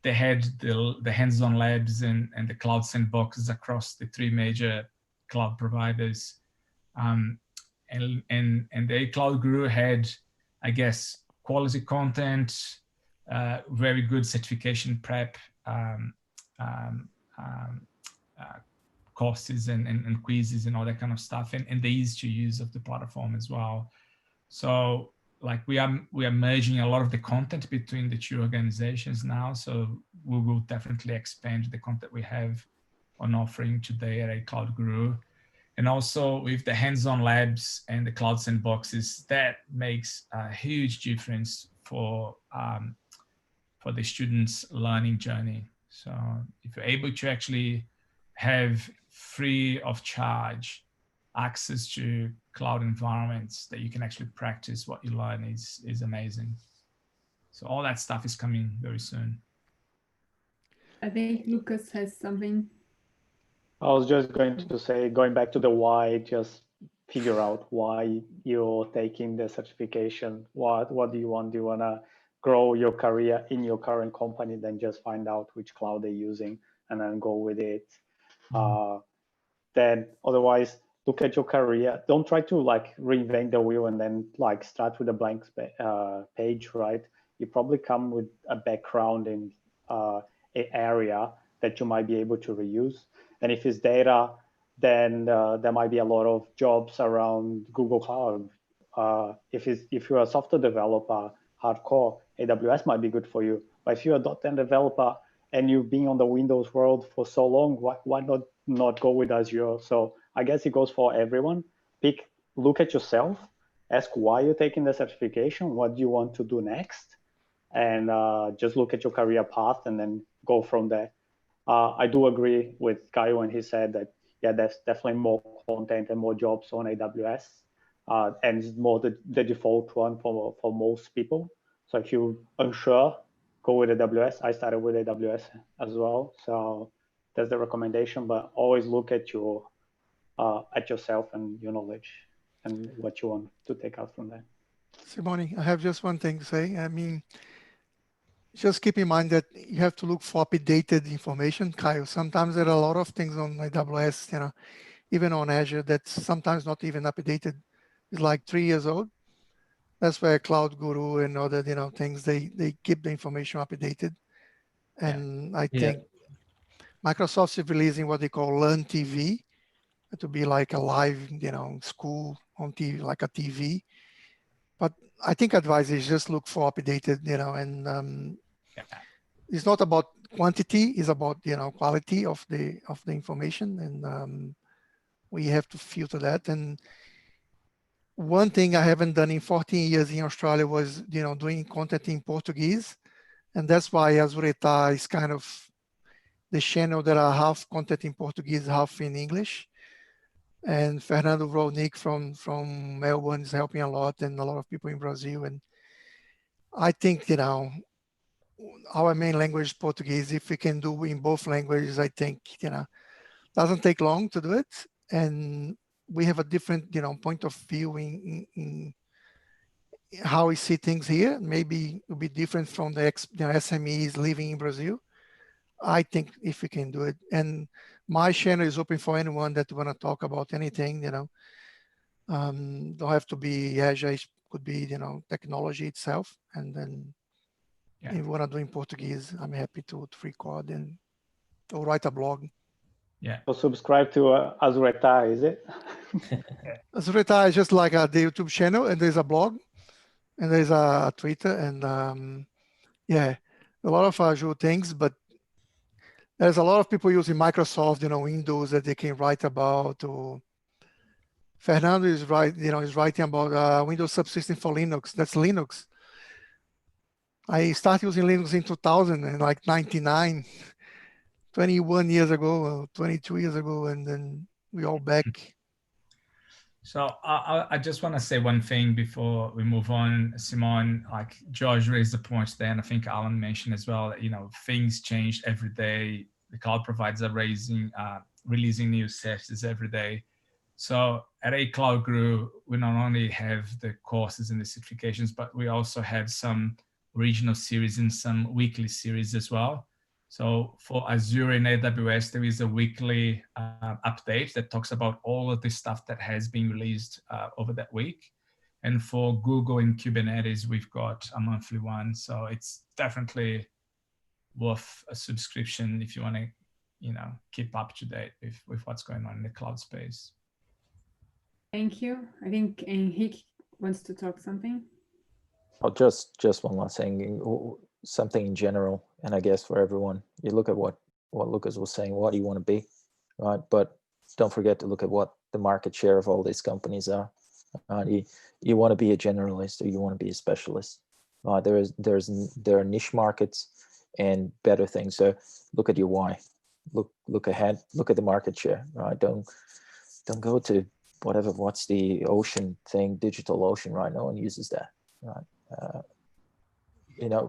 S3: they had the hands-on labs and the cloud sandboxes across the 3 major cloud providers. And the Cloud Guru had, I guess, quality content, very good certification prep, courses and quizzes and all that kind of stuff, and the ease to use of the platform as well. So like we are merging a lot of the content between the 2 organizations now. So we will definitely expand the content we have on offering today at a Cloud Guru. And also with the hands-on labs and the cloud sandboxes, that makes a huge difference for the students' learning journey. So if you're able to actually have free of charge access to cloud environments that you can actually practice what you learn is amazing. So all that stuff is coming very soon.
S5: I think Lucas has something.
S7: I was just going to say, going back to the why, just figure out why you're taking the certification. What do you want? Do you want to grow your career in your current company? Then just find out which cloud they're using and then go with it. Then otherwise, look at your career. Don't try to like reinvent the wheel and then like start with a blank page, right? You probably come with a background in an area that you might be able to reuse. And if it's data, then there might be a lot of jobs around Google Cloud. If you're a software developer, hardcore, AWS might be good for you. But if you're a .NET developer and you've been on the Windows world for so long, why not go with Azure? So I guess it goes for everyone. Look at yourself, ask why you're taking the certification, what do you want to do next, and just look at your career path and then go from there. I do agree with Kai when he said that, yeah, there's definitely more content and more jobs on AWS, and it's more the default one for most people. So if you're unsure, go with AWS. I started with AWS as well. So that's the recommendation, but always look at yourself and your knowledge and what you want to take out from that.
S2: Simone, I have just one thing to say. I mean, just keep in mind that you have to look for updated information, Kyle. Sometimes there are a lot of things on AWS, you know, even on Azure, that's sometimes not even updated. It's like 3 years old. That's where Cloud Guru and other, you know, things, they keep the information updated. And I think Microsoft is releasing what they call Learn TV, to be like a live, you know, school on TV, like a TV. But I think advice is just look for updated, you know, and it's not about quantity, it's about, you know, quality of the information, and we have to filter that. And one thing I haven't done in 14 years in Australia was, you know, doing content in Portuguese, and that's why Azureta is kind of the channel that are half content in Portuguese, half in English. And Fernando Rolnik from Melbourne is helping a lot, and a lot of people in Brazil. And I think, you know, our main language is Portuguese. If we can do in both languages, I think, doesn't take long to do it. And we have a different, point of view in how we see things here. Maybe it will be different from the SMEs living in Brazil. I think if we can do it, and my channel is open for anyone that want to talk about anything, don't have to be Azure, it could be, technology itself. And then if you want to do in Portuguese, I'm happy to record and or write a blog.
S3: Yeah.
S7: So subscribe to Azureta, is it?
S2: Azureta is just like the YouTube channel, and there's a blog, and there's a Twitter, and yeah, a lot of Azure things, but there's a lot of people using Microsoft, Windows that they can write about. Or Fernando is is writing about Windows subsystem for Linux. That's Linux. I started using Linux in 2000 and like 99, 21 years ago, 22 years ago, and then we all back.
S3: So I just want to say one thing before we move on, Simon. Like George raised the point there, and I think Alan mentioned as well that things change every day. The cloud providers are releasing new services every day. So at A Cloud Guru, we not only have the courses and the certifications, but we also have some regional series and some weekly series as well. So for Azure and AWS, there is a weekly update that talks about all of the stuff that has been released over that week. And for Google and Kubernetes, we've got a monthly one. So it's definitely worth a subscription if you want to, keep up to date with what's going on in the cloud space.
S5: Thank you. I think Henrique wants to talk something.
S8: Oh, just one last thing, something in general, and I guess for everyone. You look at what Lucas was saying. What do you want to be, right? But don't forget to look at what the market share of all these companies are. You want to be a generalist, or you want to be a specialist. There are niche markets and better things. So look at your why. Look ahead. Look at the market share. Right? Don't go to what's the ocean thing, DigitalOcean, right? No one uses that, right?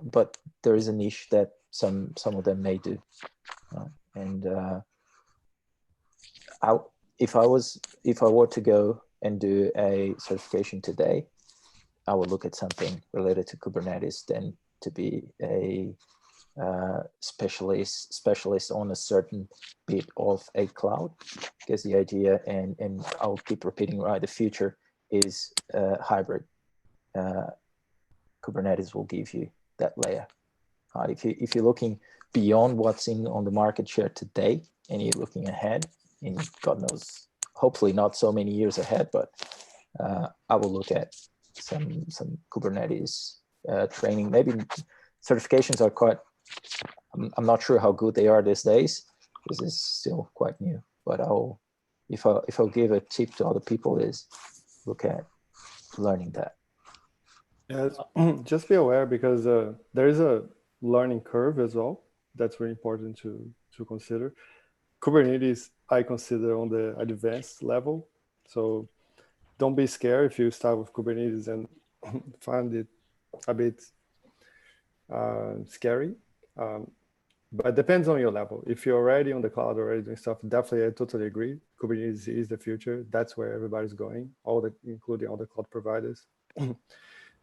S8: But there is a niche that some of them may do, right? And if I were to go and do a certification today, I would look at something related to Kubernetes than to be a specialist on a certain bit of a cloud, because the idea, and I'll keep repeating, right, the future is hybrid. Kubernetes will give you that layer. If you're looking beyond what's on the market share today, and you're looking ahead, and God knows, hopefully not so many years ahead, but I will look at some Kubernetes training. Maybe certifications are quite, I'm not sure how good they are these days, because it's still quite new. But if I'll give a tip to other people, is look at learning that.
S9: Yeah, just be aware, because there is a learning curve as well. That's very important to consider. Kubernetes, I consider on the advanced level. So don't be scared if you start with Kubernetes and find it a bit scary. But it depends on your level. If you're already on the cloud, already doing stuff, definitely, I totally agree. Kubernetes is the future. That's where everybody's going, including all the cloud providers.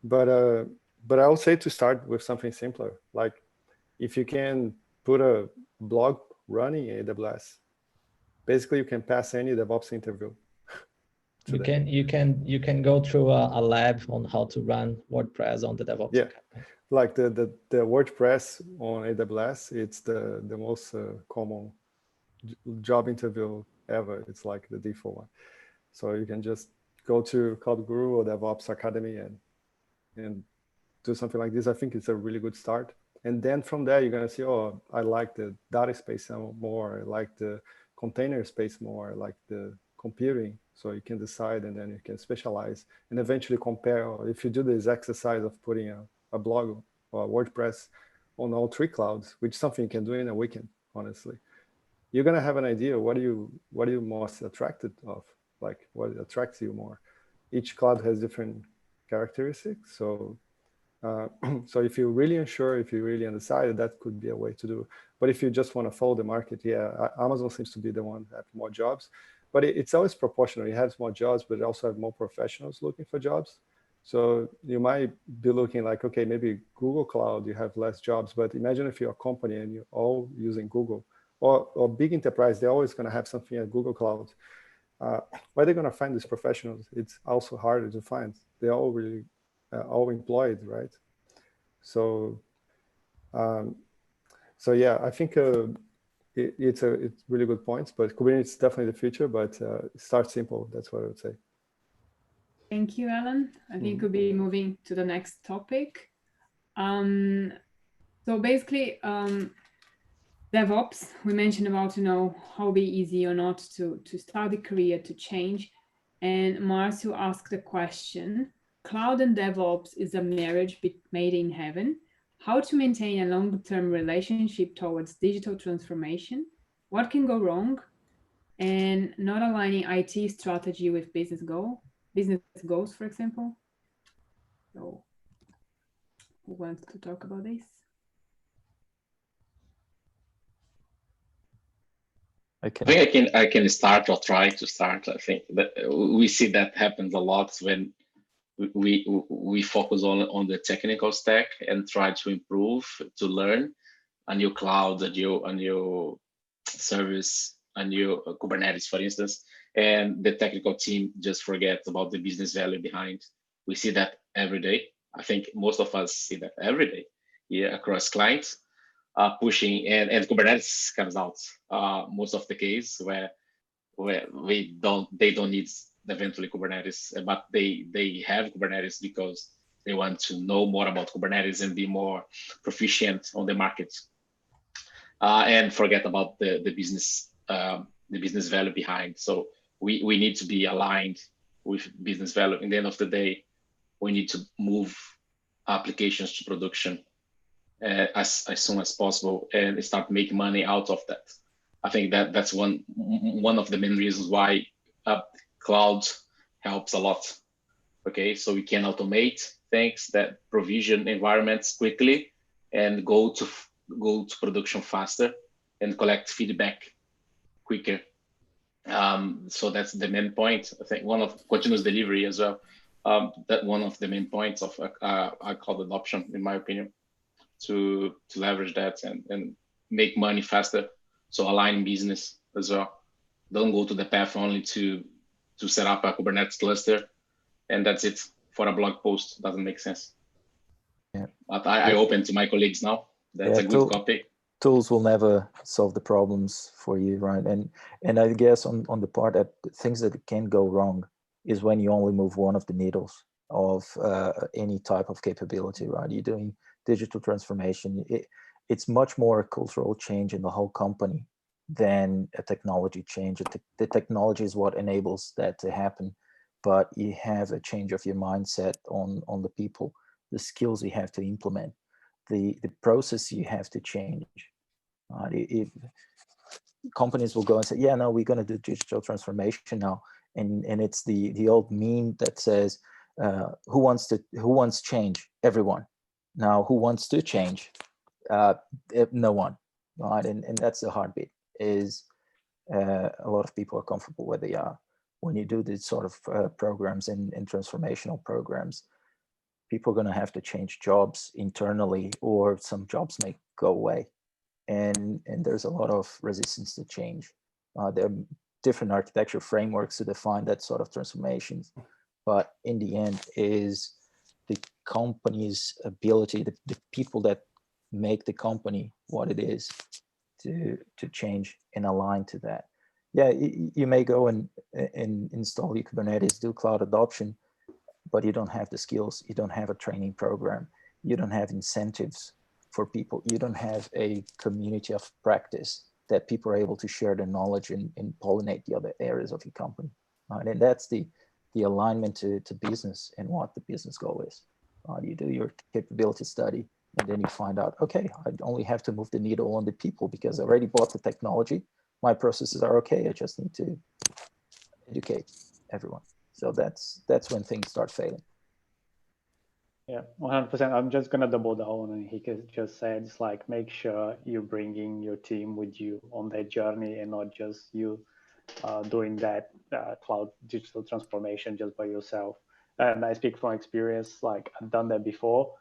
S9: But I would say to start with something simpler. Like if you can put a blog running in AWS, basically you can pass any DevOps interview.
S1: You can go through a lab on how to run WordPress on the DevOps.
S9: Yeah, like the WordPress on AWS, it's the most common job interview ever. It's like the default one. So you can just go to Cloud Guru or DevOps Academy and do something like this. I think it's a really good start. And then from there, you're going to see, oh, I like the data space more. I like the container space more. I like the computing. So you can decide, and then you can specialize and eventually compare. Or if you do this exercise of putting a blog or a WordPress on all three clouds, which is something you can do in a weekend, honestly, you're going to have an idea. What are you most attracted of? Like what attracts you more? Each cloud has different characteristics. So So if you're really unsure, if you're really undecided, that could be a way to do. But if you just want to follow the market, yeah, Amazon seems to be the one that have more jobs. But it's always proportional. You have more jobs, but you also have more professionals looking for jobs. So you might be looking like, okay, maybe Google Cloud, you have less jobs. But imagine if you're a company and you're all using Google, or big enterprise, they're always going to have something at Google Cloud. Where are they going to find these professionals? It's also harder to find. They're all really all employed, right? So, so yeah, I think it's really good points. But Kubernetes is definitely the future. But start simple. That's what I would say.
S5: Thank you, Alan. I think we'll be moving to the next topic. So basically, DevOps, we mentioned about, how be easy or not to start a career, to change. And Marcio asked the question, cloud and DevOps is a marriage made in heaven. How to maintain a long-term relationship towards digital transformation? What can go wrong? And not aligning IT strategy with business goals, for example. So who wants to talk about this?
S4: I think I can start or try to start. I think that we see that happens a lot when we focus on the technical stack and try to improve, to learn a new cloud, a new service, a new Kubernetes, for instance, and the technical team just forgets about the business value behind. We see that every day. I think most of us see that every day, yeah, across clients. Pushing and Kubernetes comes out most of the case where they don't need eventually Kubernetes, but they have Kubernetes because they want to know more about Kubernetes and be more proficient on the market, and forget about the business value behind. So we need to be aligned with business value. In the end of the day, we need to move applications to production as soon as possible and start making money out of that. I think that's one of the main reasons why cloud helps a lot. Okay, so we can automate things, that provision environments quickly and go to production faster and collect feedback quicker. So that's the main point. I think one of continuous delivery as well. That one of the main points of cloud adoption, in my opinion, to leverage that and make money faster. So align business as well. Don't go to the path only to set up a Kubernetes cluster and that's it for a blog post. Doesn't make sense.
S8: Yeah.
S4: But I open to my colleagues now. That's a good copy.
S8: Tools will never solve the problems for you, right? And I guess on the part that things that can go wrong is when you only move one of the needles of any type of capability, right? You're doing digital transformation. It's much more a cultural change in the whole company than a technology change. The technology is what enables that to happen, but you have a change of your mindset on the people, the skills you have to implement, the process you have to change. If companies will go and say, yeah, no, we're going to do digital transformation now, and it's the old meme that says, who wants change? Everyone. Now, who wants to change? No one, right? And that's the heartbeat. Is a lot of people are comfortable where they are. When you do these sort of programs and transformational programs, people are going to have to change jobs internally, or some jobs may go away. And there's a lot of resistance to change. There are different architecture frameworks to define that sort of transformations. But in the end is the company's ability, the people that make the company what it is, to change and align to that. Yeah, you may go and install your Kubernetes, do cloud adoption, but you don't have the skills, you don't have a training program, you don't have incentives for people, you don't have a community of practice that people are able to share their knowledge and pollinate the other areas of your company. And that's the alignment to business and what the business goal is. You do your capability study, and then you find out, okay, I only have to move the needle on the people because I already bought the technology. My processes are okay. I just need to educate everyone. So that's when things start failing.
S7: Yeah, 100%. I'm just gonna double down on he just said. It's like make sure you're bringing your team with you on that journey and not just you doing that cloud digital transformation just by yourself. And I speak from experience. Like I've done that before,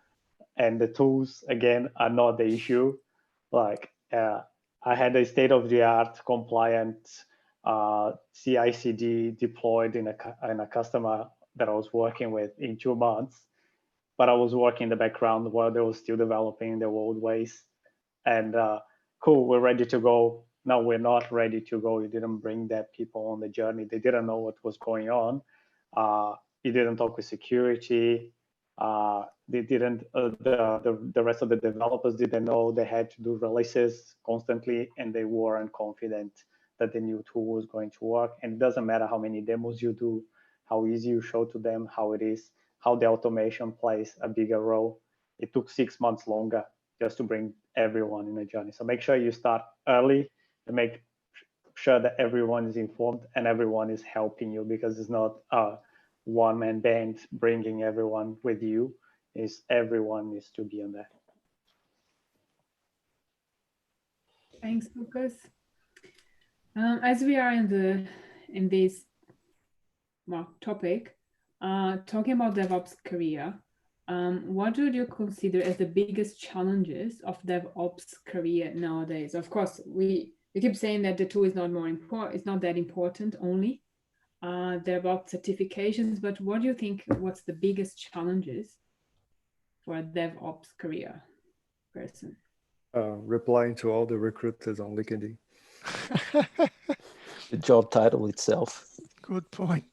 S7: and the tools again are not the issue. Like I had a state-of-the-art compliant CI/CD deployed in a customer that I was working with in 2 months, but I was working in the background while they were still developing their old ways. And cool, we're ready to go. No, we're not ready to go. You didn't bring that people on the journey. They didn't know what was going on. You didn't talk with security. They didn't. The rest of the developers didn't know they had to do releases constantly, and they weren't confident that the new tool was going to work. And it doesn't matter how many demos you do, how easy you show to them how it is, how the automation plays a bigger role. It took 6 months longer just to bring everyone in a journey. So make sure you start early and make sure that everyone is informed and everyone is helping you, because it's not a one-man band bringing everyone with you. Is everyone needs to be on that.
S5: Thanks, Lucas. As we are in this topic, talking about DevOps career, what would you consider as the biggest challenges of DevOps career nowadays? Of course, we keep saying that the tool is not more important, it's not that important only. DevOps certifications, but what do you think, what's the biggest challenges for a DevOps career person?
S9: Replying to all the recruiters on LinkedIn.
S8: The job title itself.
S2: Good point.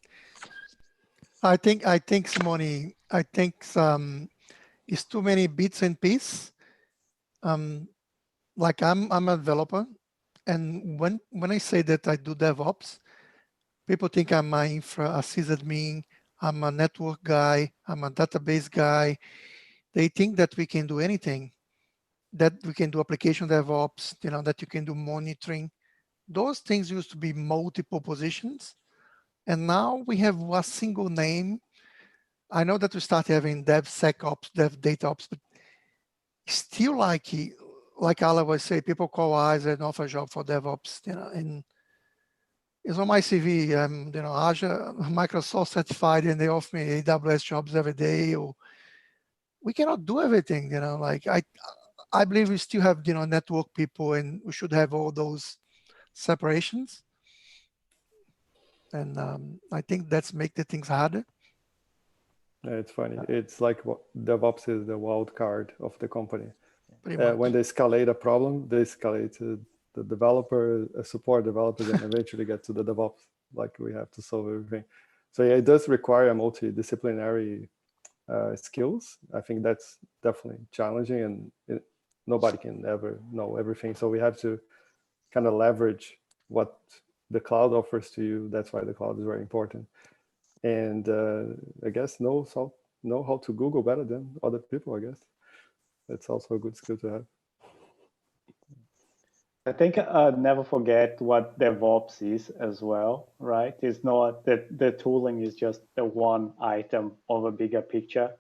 S2: I think Simone, I think it's too many bits and pieces. Like I'm a developer, and when I say that I do DevOps, people think I'm a sysadmin, I'm a network guy, I'm a database guy. They think that we can do anything, that we can do application DevOps, that you can do monitoring. Those things used to be multiple positions. And now we have a single name. I know that we started having DevSecOps, DevDataOps, but still like Ala was saying, people call us and offer a job for DevOps, and it's on my CV. I'm, Azure, Microsoft certified, and they offer me AWS jobs every day. Or we cannot do everything, like I believe we still have, network people, and we should have all those separations. And I think that's make the things harder.
S9: Yeah, it's funny. It's like what DevOps is the wild card of the company. When they escalate a problem, they escalate to the developer, support developers, and eventually get to the DevOps. Like we have to solve everything. So yeah, it does require multidisciplinary skills. I think that's definitely challenging, and nobody can ever know everything. So we have to kind of leverage what the cloud offers to you. That's why the cloud is very important. And I guess know how to Google better than other people, I guess. That's also a good skill to have.
S7: I think never forget what DevOps is as well, right? It's not that the tooling is just the one item of a bigger picture.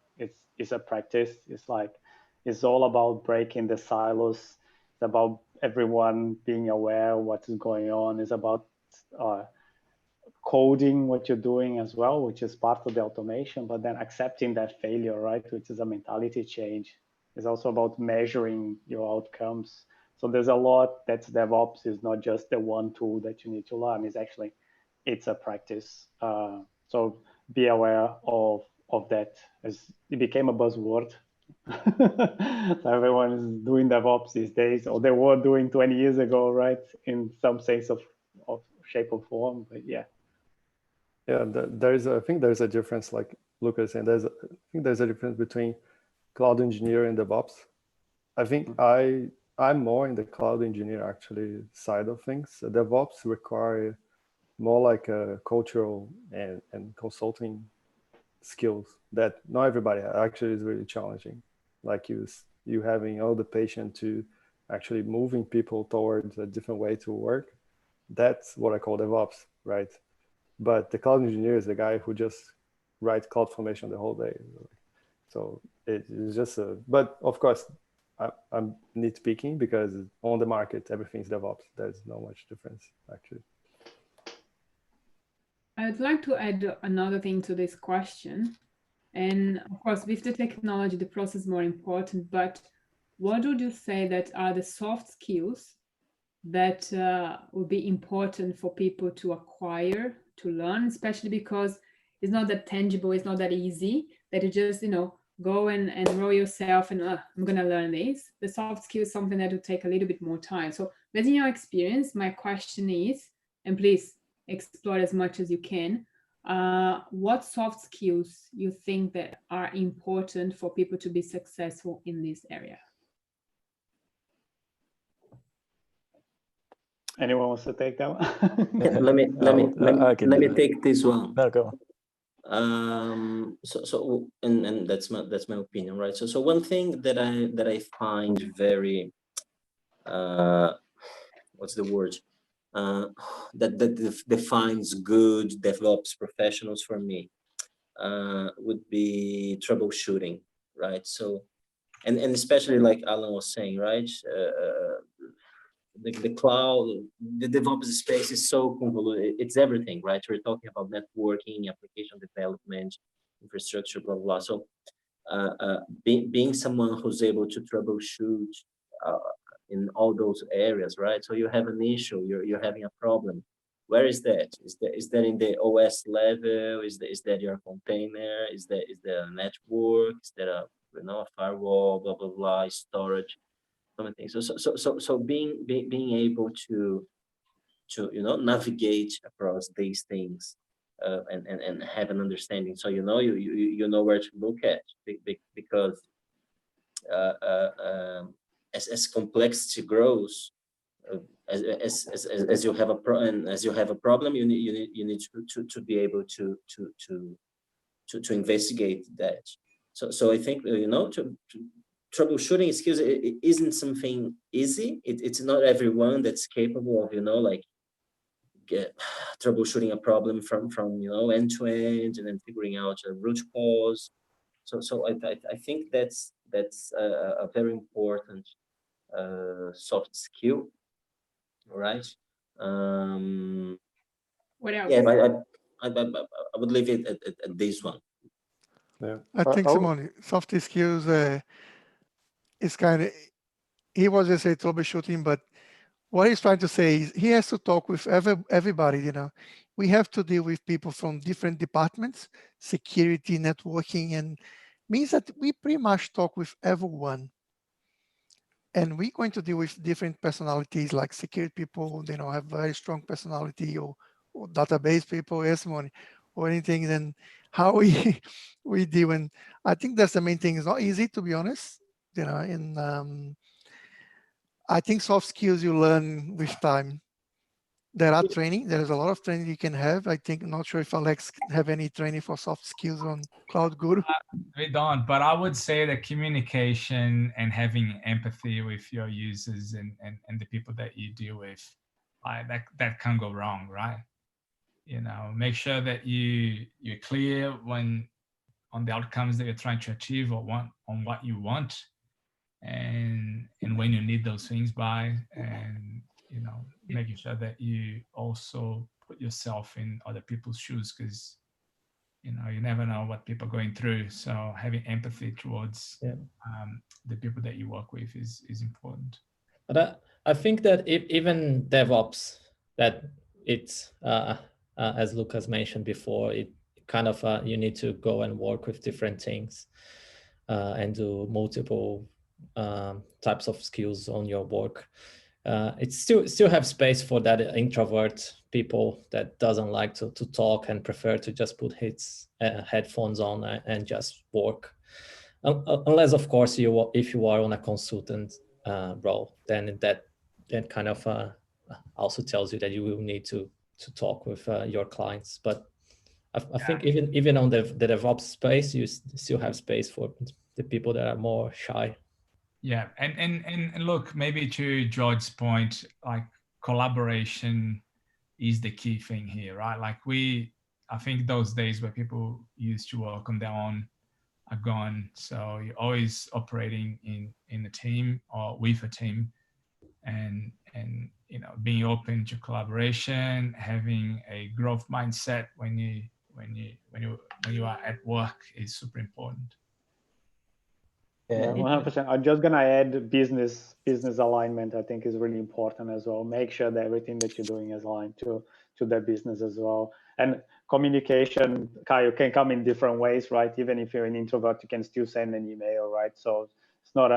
S7: It's a practice. It's all about breaking the silos. It's about everyone being aware of what is going on. It's about coding what you're doing as well, which is part of the automation, but then accepting that failure, right? Which is a mentality change. It's also about measuring your outcomes. So there's a lot that's DevOps. Is not just the one tool that you need to learn. It's a practice. So be aware of that, as it became a buzzword. So everyone is doing DevOps these days, or they were doing 20 years ago, right? In some sense of shape or form, but yeah.
S9: Yeah, I think there's a difference, like Lucas said, I think there's a difference between cloud engineer and DevOps. I think I'm more in the cloud engineer actually side of things. DevOps require more like a cultural and consulting skills that not everybody has. Actually is really challenging. Like you having all the patience to actually moving people towards a different way to work. That's what I call DevOps, right? But the cloud engineer is the guy who just writes CloudFormation the whole day. So it's just but of course, I'm nitpicking because on the market, everything's DevOps. There's not much difference, actually.
S5: I'd like to add another thing to this question. And of course, with the technology, the process is more important, but what would you say that are the soft skills that would be important for people to acquire, to learn, especially because it's not that tangible, it's not that easy, that you just, go and enroll yourself and I'm going to learn this. The soft skill is something that will take a little bit more time. So based on your experience, my question is, and please explore as much as you can, what soft skills you think that are important for people to be successful in this area?
S7: Anyone wants to take that one?
S6: Yeah, let me take this one.
S8: No, go on.
S6: And that's my opinion, right? So one thing that I find very what's the word that defines good DevOps professionals for me would be troubleshooting, right? So and especially like Alan was saying, right? The cloud, the DevOps space is so convoluted. It's everything, right? We're talking about networking, application development, infrastructure, blah, blah. So being someone who's able to troubleshoot in all those areas, right? So you have an issue, you're having a problem. Where is that? Is that in the OS level? Is that your container? Is that a network? Is that a firewall? Blah blah blah. Storage. Things. So being able to navigate across these things and have an understanding, so you know where to look at, because as complexity grows, as you have a problem, you need to be able to investigate that. So I think troubleshooting skills, it isn't something easy. It's not everyone that's capable of troubleshooting a problem from end to end and then figuring out a root cause. So I think that's a very important soft skill, right?
S5: What else?
S6: Yeah, I would leave it at this one.
S9: Yeah,
S2: I think, Simone, soft skills is kind of, he was just saying troubleshooting, but what he's trying to say is he has to talk with everybody. We have to deal with people from different departments, security, networking, and means that we pretty much talk with everyone. And we're going to deal with different personalities, like security people, have very strong personality, or database people, yes, money, or anything. Then how we deal. And I think that's the main thing. It's not easy, to be honest. I think soft skills you learn with time. There are training. There is a lot of training you can have. I think, not sure if Alex have any training for soft skills on Cloud Guru.
S3: We don't, but I would say that communication and having empathy with your users and the people that you deal with, that can't go wrong, right? Make sure that you're clear on the outcomes that you're trying to achieve or on what you want, and when you need those things by, and making sure that you also put yourself in other people's shoes, because you never know what people are going through. So having empathy towards the people that you work with is important.
S1: But I think that even DevOps, that it's as Lucas mentioned before, it kind of you need to go and work with different things and do multiple types of skills on your work. It still have space for that introvert people that doesn't like to talk and prefer to just put his headphones on and just work. Unless, of course, if you are on a consultant role, then that kind of also tells you that you will need to talk with your clients. But I think even on the DevOps space, you still have space for the people that are more shy.
S3: Yeah, and look, maybe to George's point, like collaboration is the key thing here, right? Like I think those days where people used to work on their own, are gone. So you're always operating in a team or with a team, and you know, being open to collaboration, having a growth mindset when you are at work is super important.
S7: Yeah, 100%. I'm just gonna add business alignment. I think is really important as well. Make sure that everything that you're doing is aligned to the business as well. And communication, Kyle, can come in different ways, right? Even if you're an introvert, you can still send an email, right? So it's not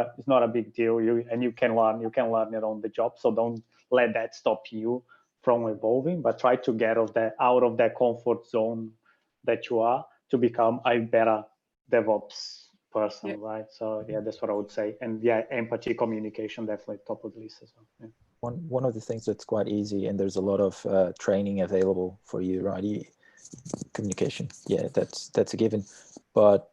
S7: a big deal. You can learn it on the job. So don't let that stop you from evolving, but try to get out of that comfort zone that you are to become a better DevOps person, right? So yeah, that's what I would say. And yeah, empathy, communication, definitely top of the list as well. Yeah.
S8: One of the things that's quite easy, and there's a lot of training available for you, right? Communication, yeah, that's a given. But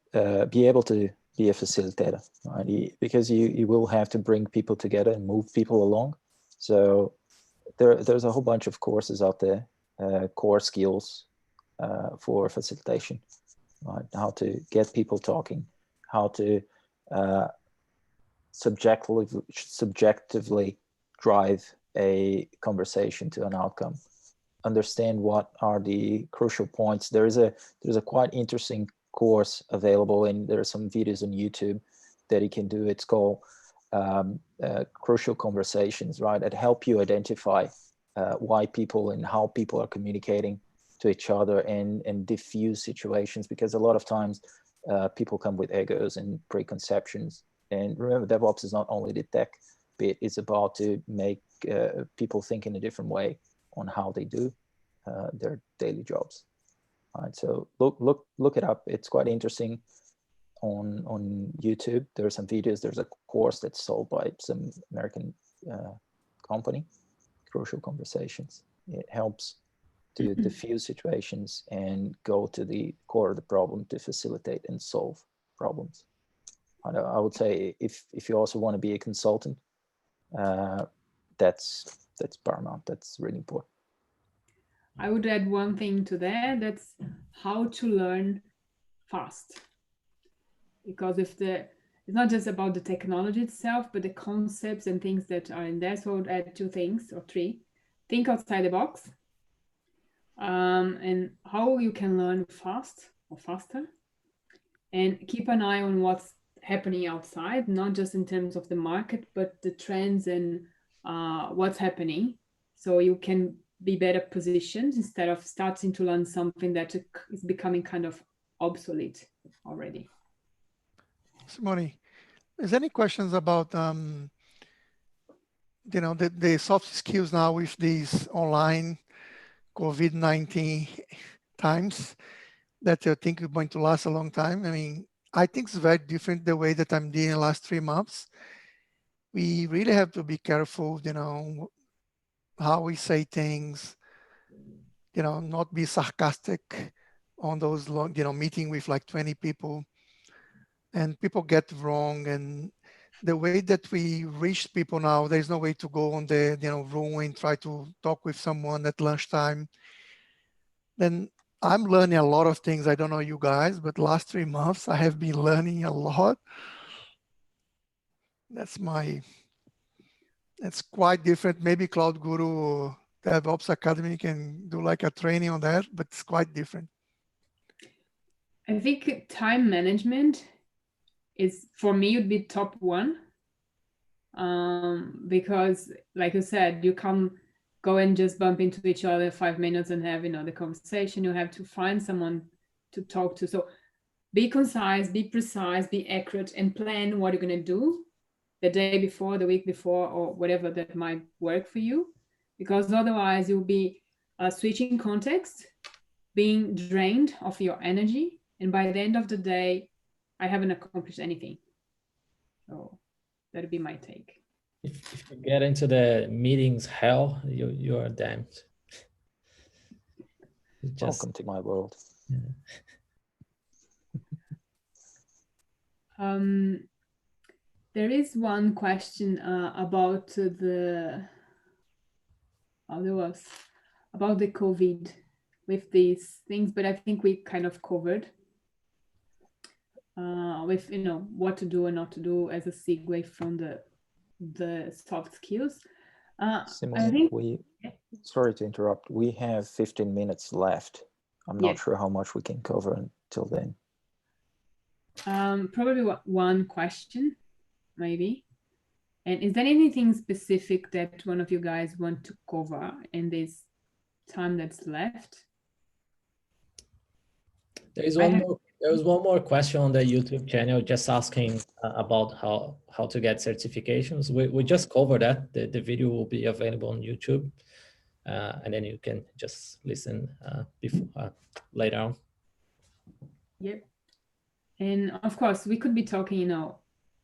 S8: be able to be a facilitator, right? Because you will have to bring people together and move people along. So there's a whole bunch of courses out there, core skills for facilitation, right? How to get people talking, how to subjectively drive a conversation to an outcome, understand what are the crucial points. There's a quite interesting course available, and there are some videos on YouTube that you can do. It's called Crucial Conversations, right? That help you identify why people and how people are communicating to each other and diffuse situations, because a lot of times people come with egos and preconceptions. And remember, DevOps is not only the tech bit, it's about to make people think in a different way on how they do their daily jobs. All right, so look it up. It's quite interesting on YouTube. There are some videos. There's a course that's sold by some American company, Crucial Conversations. It helps to diffuse situations and go to the core of the problem to facilitate and solve problems. I would say if you also want to be a consultant, that's paramount. That's really important.
S5: I would add one thing to that. That's how to learn fast. Because it's not just about the technology itself, but the concepts and things that are in there. So I would add 2 things or 3. Think outside the box, and how you can learn fast or faster, and keep an eye on what's happening outside, not just in terms of the market, but the trends and what's happening, so you can be better positioned instead of starting to learn something that is becoming kind of obsolete already.
S2: Simone, is there any questions about the soft skills now with these online COVID-19 times that I think are going to last a long time? I mean, I think it's very different the way that I'm dealing the last 3 months. We really have to be careful, how we say things, not be sarcastic on those long, meeting with like 20 people, and people get wrong. And the way that we reach people now, there's no way to go on the room and try to talk with someone at lunchtime. Then I'm learning a lot of things. I don't know you guys, but last 3 months I have been learning a lot. That's quite different. Maybe Cloud Guru or DevOps Academy can do like a training on that, but it's quite different.
S5: I think time management is, for me, would be top 1. Because like you said, you can't go and just bump into each other 5 minutes and have, the conversation. You have to find someone to talk to. So be concise, be precise, be accurate, and plan what you're going to do the day before, the week before, or whatever that might work for you. Because otherwise you'll be switching context, being drained of your energy. And by the end of the day, I haven't accomplished anything. So that'd be my take.
S1: If you get into the meetings hell, you are damned.
S8: Welcome to my world.
S1: Yeah.
S5: There is one question about the COVID with these things, but I think we kind of covered. with what to do and not to do as a segue from the soft skills. I
S8: Simone,
S5: think
S8: sorry to interrupt. We have 15 minutes left. I'm not
S5: Yes.
S8: sure how much we can cover until then.
S5: Probably one question, maybe. And is there anything specific that one of you guys want to cover in this time that's left?
S1: There was one more question on the YouTube channel, just asking about how to get certifications. We just covered that. The video will be available on YouTube, and then you can just listen before later on.
S5: Yep. And of course, we could be talking,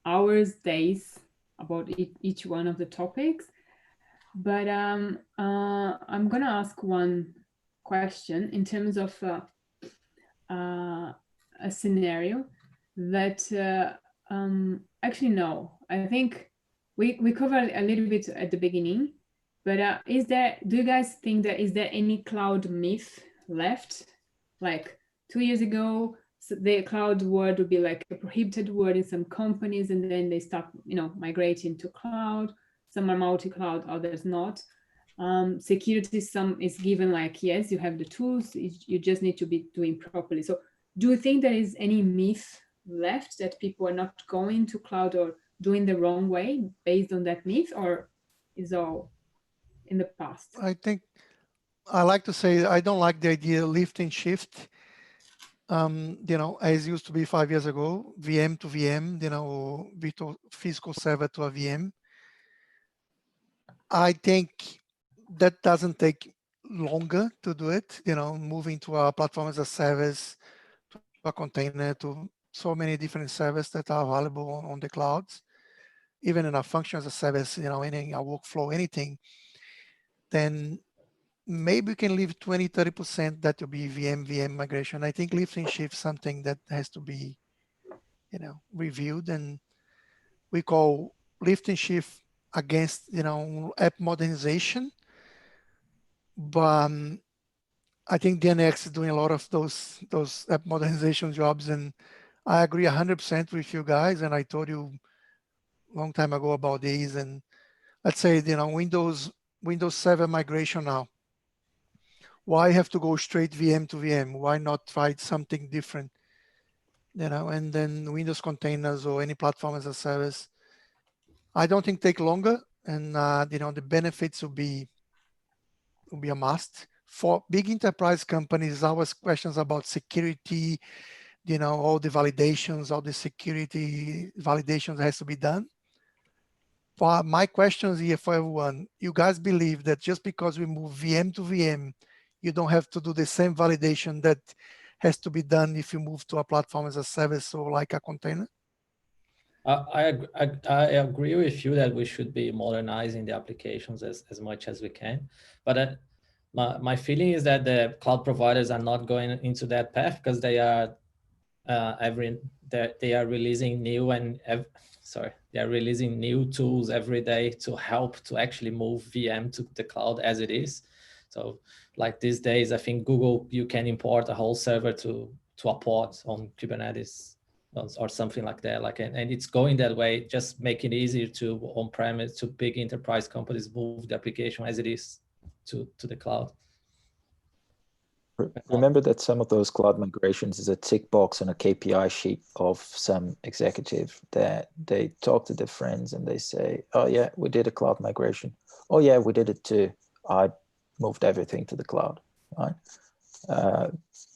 S5: hours, days about each one of the topics. But I'm gonna ask one question in terms of a scenario that actually no, I think we covered a little bit at the beginning, but do you guys think that is there any cloud myth left? Like 2 years ago, so the cloud word would be like a prohibited word in some companies, and then they start migrating to cloud. Some are multi-cloud, others not. Security, some is given like, yes, you have the tools, you just need to be doing properly. So do you think there is any myth left that people are not going to cloud or doing the wrong way based on that myth, or is all in the past?
S2: I think I like to say I don't like the idea lift and shift. As used to be 5 years ago, VM to VM, or virtual physical server to a VM. I think that doesn't take longer to do it, moving to a platform as a service, to a container, to so many different services that are available on the clouds, even in a function as a service, in a workflow, anything, then maybe we can leave 20, 30% that will be VM migration. I think lift and shift something that has to be, reviewed, and we call lift and shift against, app modernization. But I think DNX is doing a lot of those app modernization jobs, and I agree 100% with you guys. And I told you a long time ago about these. And let's say, Windows Server migration now. Why have to go straight VM to VM? Why not try something different? And then Windows containers or any platform as a service. I don't think take longer, and the benefits will be a must. For big enterprise companies, always questions about security, all the validations, all the security validations has to be done. But my questions here for everyone, you guys believe that just because we move VM to VM, you don't have to do the same validation that has to be done if you move to a platform as a service or like a container?
S1: I agree with you that we should be modernizing the applications as much as we can. But my feeling is that the cloud providers are not going into that path because they are they are releasing new tools every day to help to actually move VM to the cloud as it is. So like these days, I think Google, you can import a whole server to a pod on Kubernetes or something like that. And it's going that way, just make it easier to on-premise, to big enterprise companies move the application as it is to the cloud.
S8: Remember that some of those cloud migrations is a tick box on a KPI sheet of some executive that they talk to their friends and they say, oh yeah, we did a cloud migration. Oh yeah, we did it too. I moved everything to the cloud, right?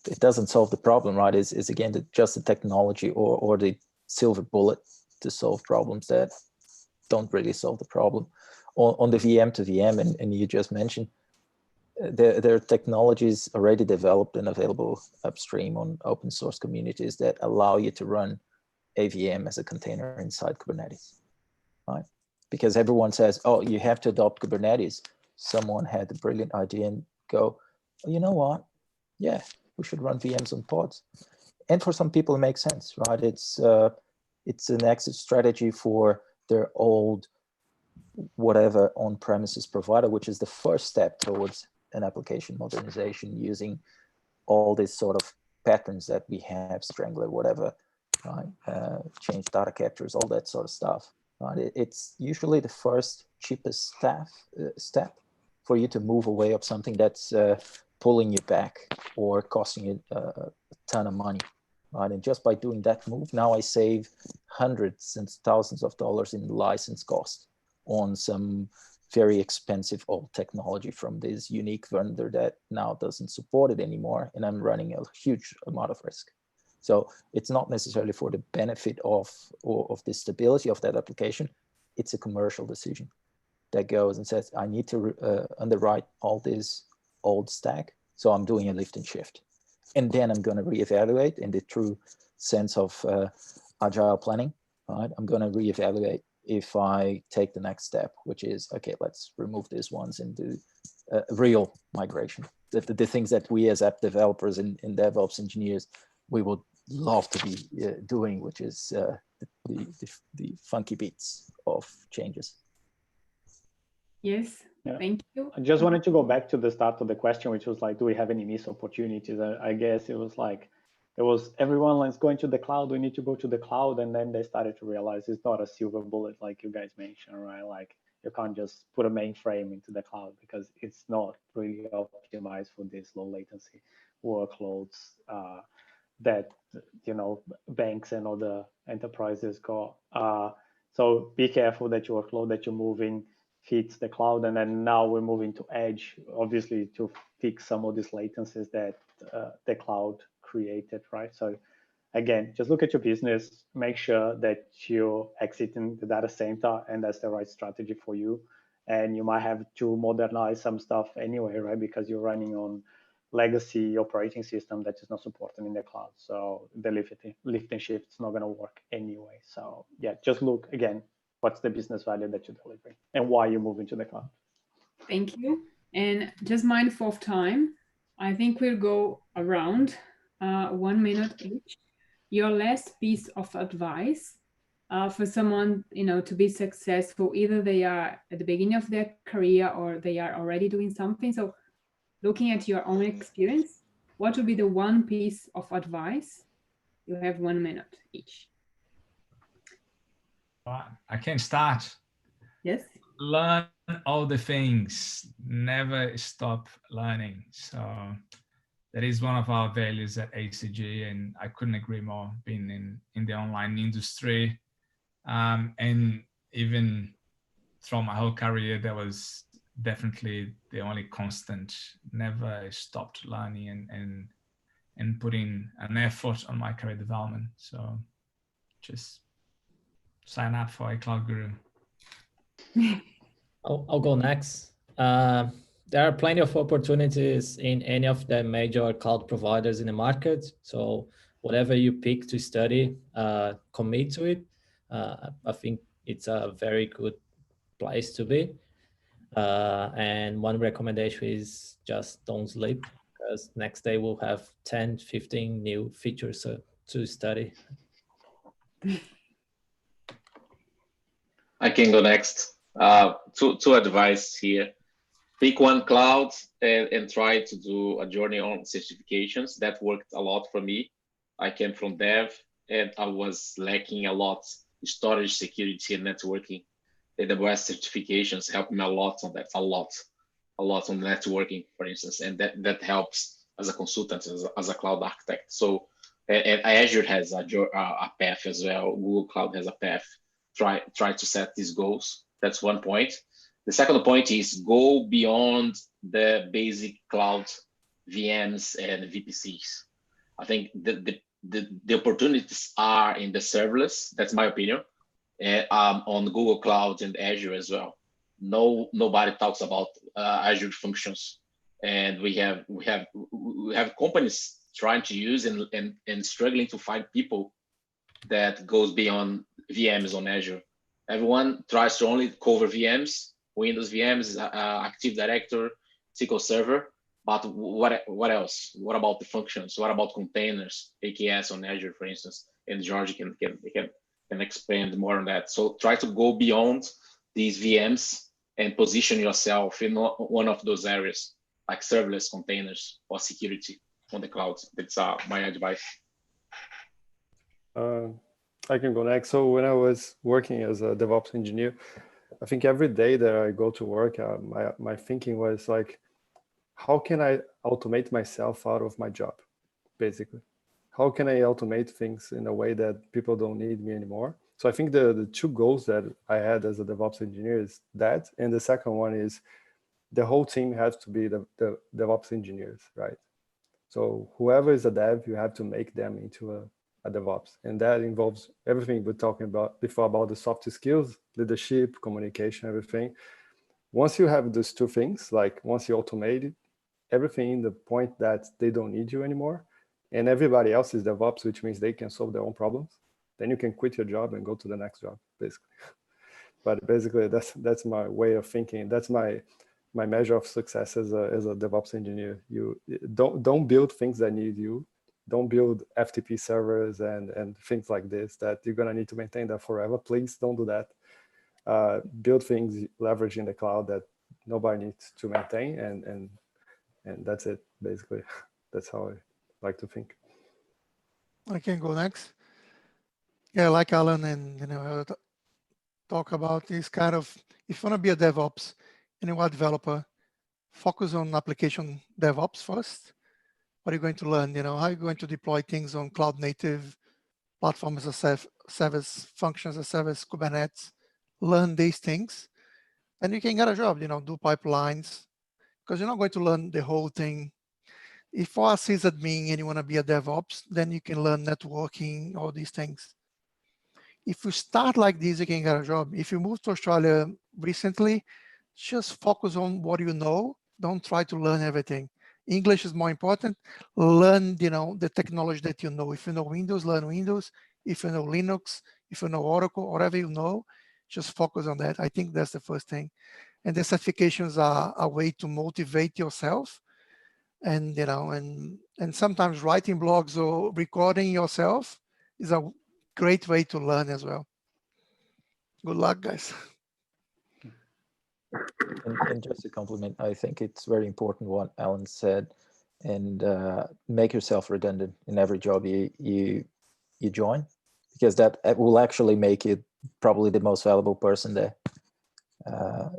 S8: It doesn't solve the problem, right? It's again, just the technology or the silver bullet to solve problems that don't really solve the problem. On the VM to VM, and you just mentioned, there are technologies already developed and available upstream on open source communities that allow you to run a VM as a container inside Kubernetes, right? Because everyone says, oh, you have to adopt Kubernetes. Someone had the brilliant idea and go, oh, you know what? Yeah, we should run VMs on pods. And for some people, it makes sense, right? It's an exit strategy for their old whatever on-premises provider, which is the first step towards an application modernization using all these sort of patterns that we have, Strangler, whatever, right? Change data captures, all that sort of stuff. Right? It's usually the first cheapest step for you to move away of something that's pulling you back or costing you a ton of money. Right? And just by doing that move, now I save hundreds and thousands of dollars in license cost on some very expensive old technology from this unique vendor that now doesn't support it anymore. And I'm running a huge amount of risk. So it's not necessarily for the benefit of the stability of that application. It's a commercial decision that goes and says, I need to underwrite all this old stack. So I'm doing a lift and shift. And then I'm going to reevaluate in the true sense of agile planning. Right? I'm going to reevaluate if I take the next step, which is, okay, let's remove these ones and do real migration. The things that we as app developers and DevOps engineers, we would love to be doing, which is the funky beats of changes.
S5: Yes,
S7: Yeah.
S5: thank you.
S7: I just wanted to go back to the start of the question, which was like, do we have any missed opportunities? I guess it was like, it was everyone was going to the cloud. We need to go to the cloud. And then they started to realize it's not a silver bullet, like you guys mentioned, right? Like you can't just put a mainframe into the cloud because it's not really optimized for these low latency workloads that, you know, banks and other enterprises got. So be careful that your workload that you're moving fits the cloud. And then now we're moving to edge, obviously, to fix some of these latencies that the cloud created, right? So again, just look at your business, make sure that you're exiting the data center and that's the right strategy for you. And you might have to modernize some stuff anyway, right? Because you're running on legacy operating system that is not supported in the cloud. So the lift and shift is not going to work anyway. So yeah, just look again, what's the business value that you're delivering and why you're moving to the cloud.
S5: Thank you. And just mindful of time, I think we'll go around 1 minute each. Your last piece of advice for someone, you know, to be successful, either they are at the beginning of their career or they are already doing something. So looking at your own experience, what would be the one piece of advice? You have 1 minute each.
S3: I can start.
S5: Yes.
S3: Learn all the things, never stop learning. So that is one of our values at ACG, and I couldn't agree more, being in the online industry. And even throughout my whole career, that was definitely the only constant. Never stopped learning and putting an effort on my career development. So just sign up for a Cloud Guru.
S1: I'll go next. There are plenty of opportunities in any of the major cloud providers in the market. So whatever you pick to study, commit to it. I think it's a very good place to be. And one recommendation is just don't sleep, because next day we'll have 10, 15 new features to study.
S4: I can go next. Two advice here. Pick one cloud and try to do a journey on certifications. That worked a lot for me. I came from dev and I was lacking a lot storage, security, and networking. AWS certifications helped me a lot on that, a lot on networking, for instance, and that helps as a consultant, as a cloud architect. So, and Azure has a path as well. Google Cloud has a path. Try to set these goals. That's one point. The second point is go beyond the basic cloud VMs and VPCs. I think the opportunities are in the serverless. That's my opinion. On Google Cloud and Azure as well. Nobody talks about Azure functions, and we have companies trying to use and struggling to find people that goes beyond VMs on Azure. Everyone tries to only cover VMs, Windows VMs, Active Directory, SQL Server, but what else? What about the functions? What about containers, AKS on Azure, for instance? And George can expand more on that. So try to go beyond these VMs and position yourself in one of those areas, like serverless, containers, or security on the cloud. That's my advice.
S9: I can go next. So when I was working as a DevOps engineer, I think every day that I go to work, my thinking was like, how can I automate myself out of my job, basically? How can I automate things in a way that people don't need me anymore? So I think the two goals that I had as a DevOps engineer is that. And the second one is the whole team has to be the DevOps engineers, right? So whoever is a dev, you have to make them into a DevOps. And that involves everything we're talking about before about the soft skills, leadership, communication, everything. Once you have those two things, like once you automate everything, the point that they don't need you anymore, and everybody else is DevOps, which means they can solve their own problems, then you can quit your job and go to the next job, basically. But basically, that's my way of thinking. That's my measure of success as a DevOps engineer. You don't build things that need you. Don't build FTP servers and things like this that you're gonna need to maintain that forever. Please don't do that. Build things leveraging the cloud that nobody needs to maintain, and that's it, basically. That's how I like to think.
S2: I can go next. Yeah, like Alan, and talk about this kind of, if you want to be a DevOps and you are a developer, focus on application DevOps first. What are you going to learn? How are you going to deploy things on cloud native, platform as a service, functions as a service, Kubernetes? Learn these things, and you can get a job. Do pipelines, because you're not going to learn the whole thing. If you are a sysadmin and you want to be a DevOps, then you can learn networking, all these things. If you start like this, you can get a job. If you moved to Australia recently, just focus on what you know. Don't try to learn everything. English is more important. Learn, the technology that you know. If you know Windows, learn Windows. If you know Linux, if you know Oracle, whatever you know, just focus on that. I think that's the first thing. And the certifications are a way to motivate yourself. And, and sometimes writing blogs or recording yourself is a great way to learn as well. Good luck, guys.
S8: And just to compliment, I think it's very important what Alan said, and make yourself redundant in every job you join, because that will actually make you probably the most valuable person there.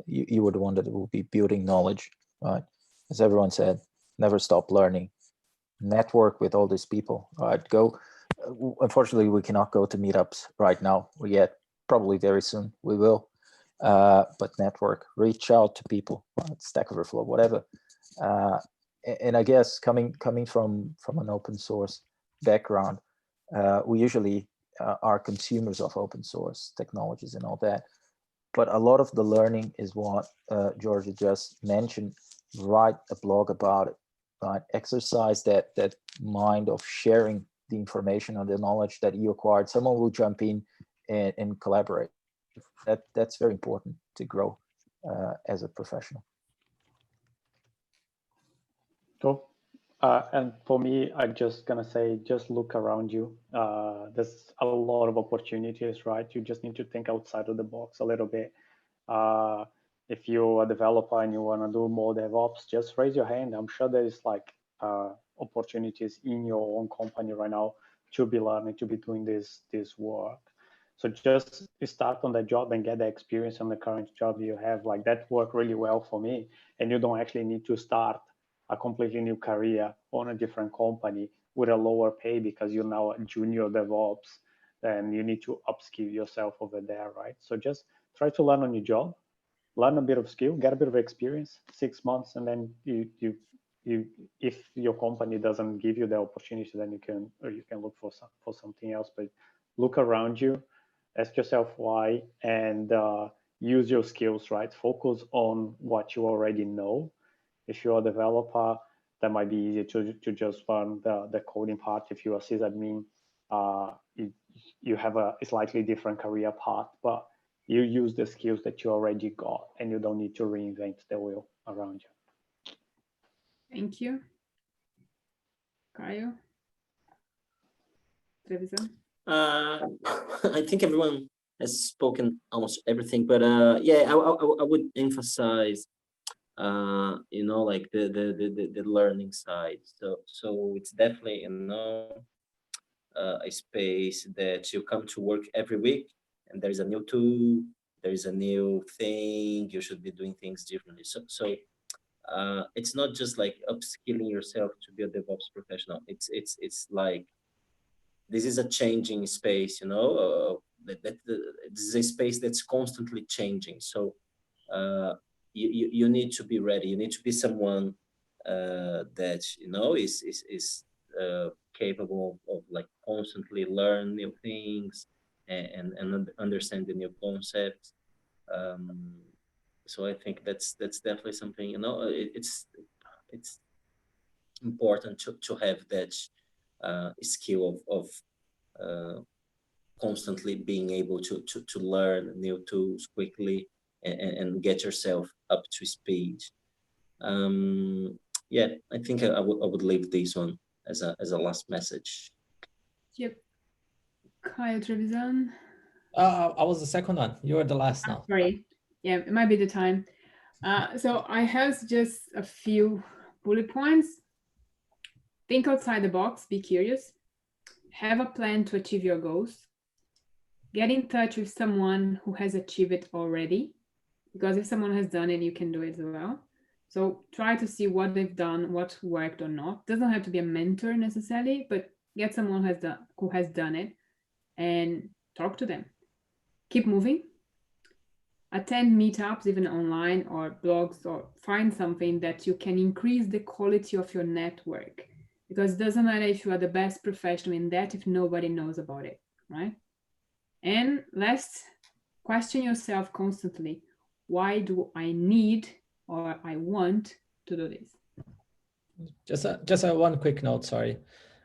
S8: You were the one that will be building knowledge, right? As everyone said, never stop learning. Network with all these people, right? Go. Unfortunately, we cannot go to meetups right now yet. Probably very soon we will. But network, reach out to people, Stack Overflow, whatever. And I guess coming from an open source background, we usually are consumers of open source technologies and all that. But a lot of the learning is what Georgia just mentioned. Write a blog about it, right? Exercise that mind of sharing the information or the knowledge that you acquired. Someone will jump in and collaborate. That's very important to grow as a professional.
S7: Cool. And for me, I'm just gonna say, just look around you. There's a lot of opportunities, right? You just need to think outside of the box a little bit. If you're a developer and you wanna do more DevOps, just raise your hand. I'm sure there is like opportunities in your own company right now to be learning, to be doing this work. So just start on the job and get the experience on the current job you have. Like that worked really well for me. And you don't actually need to start a completely new career on a different company with a lower pay because you're now a junior DevOps, then you need to upskill yourself over there, right? So just try to learn on your job, learn a bit of skill, get a bit of experience, 6 months, and then you if your company doesn't give you the opportunity, then you can look for something else. But look around you, ask yourself why, and use your skills, right? Focus on what you already know. If you're a developer, that might be easier to just learn the coding part. If you're a sysadmin, you have a slightly different career path, but you use the skills that you already got, and you don't need to reinvent the wheel around you.
S5: Thank you. Caio? Trevisan?
S6: I think everyone has spoken almost everything, but yeah, I would emphasize like the learning side. So it's definitely a space that you come to work every week and there's a new tool, there's a new thing, you should be doing things differently. So it's not just like upskilling yourself to be a DevOps professional. It's like, this is a changing space, you know, this is a space that's constantly changing. So you need to be ready. You need to be someone that, you know, is capable of like constantly learn new things and understand the new concepts. So I think that's definitely something, you know, it's important to have that skill of constantly being able to learn new tools quickly and get yourself up to speed. Yeah, I think I would leave this one as a last message.
S5: Yep. Kyle Trevisan.
S1: I was the second one. You are the last now.
S5: Sorry. Yeah, it might be the time. So I have just a few bullet points. Think outside the box, be curious. Have a plan to achieve your goals. Get in touch with someone who has achieved it already, because if someone has done it, you can do it as well. So try to see what they've done, what worked or not. Doesn't have to be a mentor necessarily, but get someone who has done it and talk to them. Keep moving. Attend meetups, even online or blogs, or find something that you can increase the quality of your network. Because it doesn't matter if you are the best professional in that if nobody knows about it, right? And last, question yourself constantly. Why do I need or I want to do this?
S1: Just a one quick note, sorry.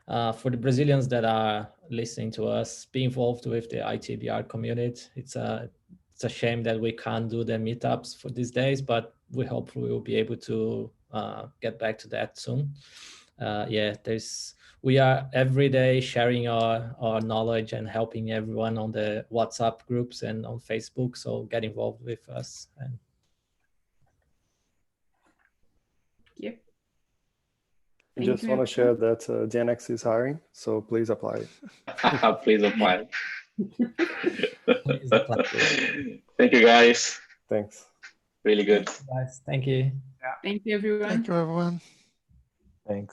S1: For the Brazilians that are listening to us, be involved with the IT.BR community. It's a shame that we can't do the meetups for these days, but we hope we will be able to get back to that soon. Yeah, we are every day sharing our knowledge and helping everyone on the WhatsApp groups and on Facebook. So get involved with us. And
S5: Yep.
S9: I just want to share that DNX is hiring, so please apply.
S4: Please apply.
S1: please apply.
S4: Thank you, guys.
S9: Thanks.
S4: Really good.
S1: Guys, thank you.
S5: Thank you, everyone.
S2: Thank you, everyone.
S8: Thanks.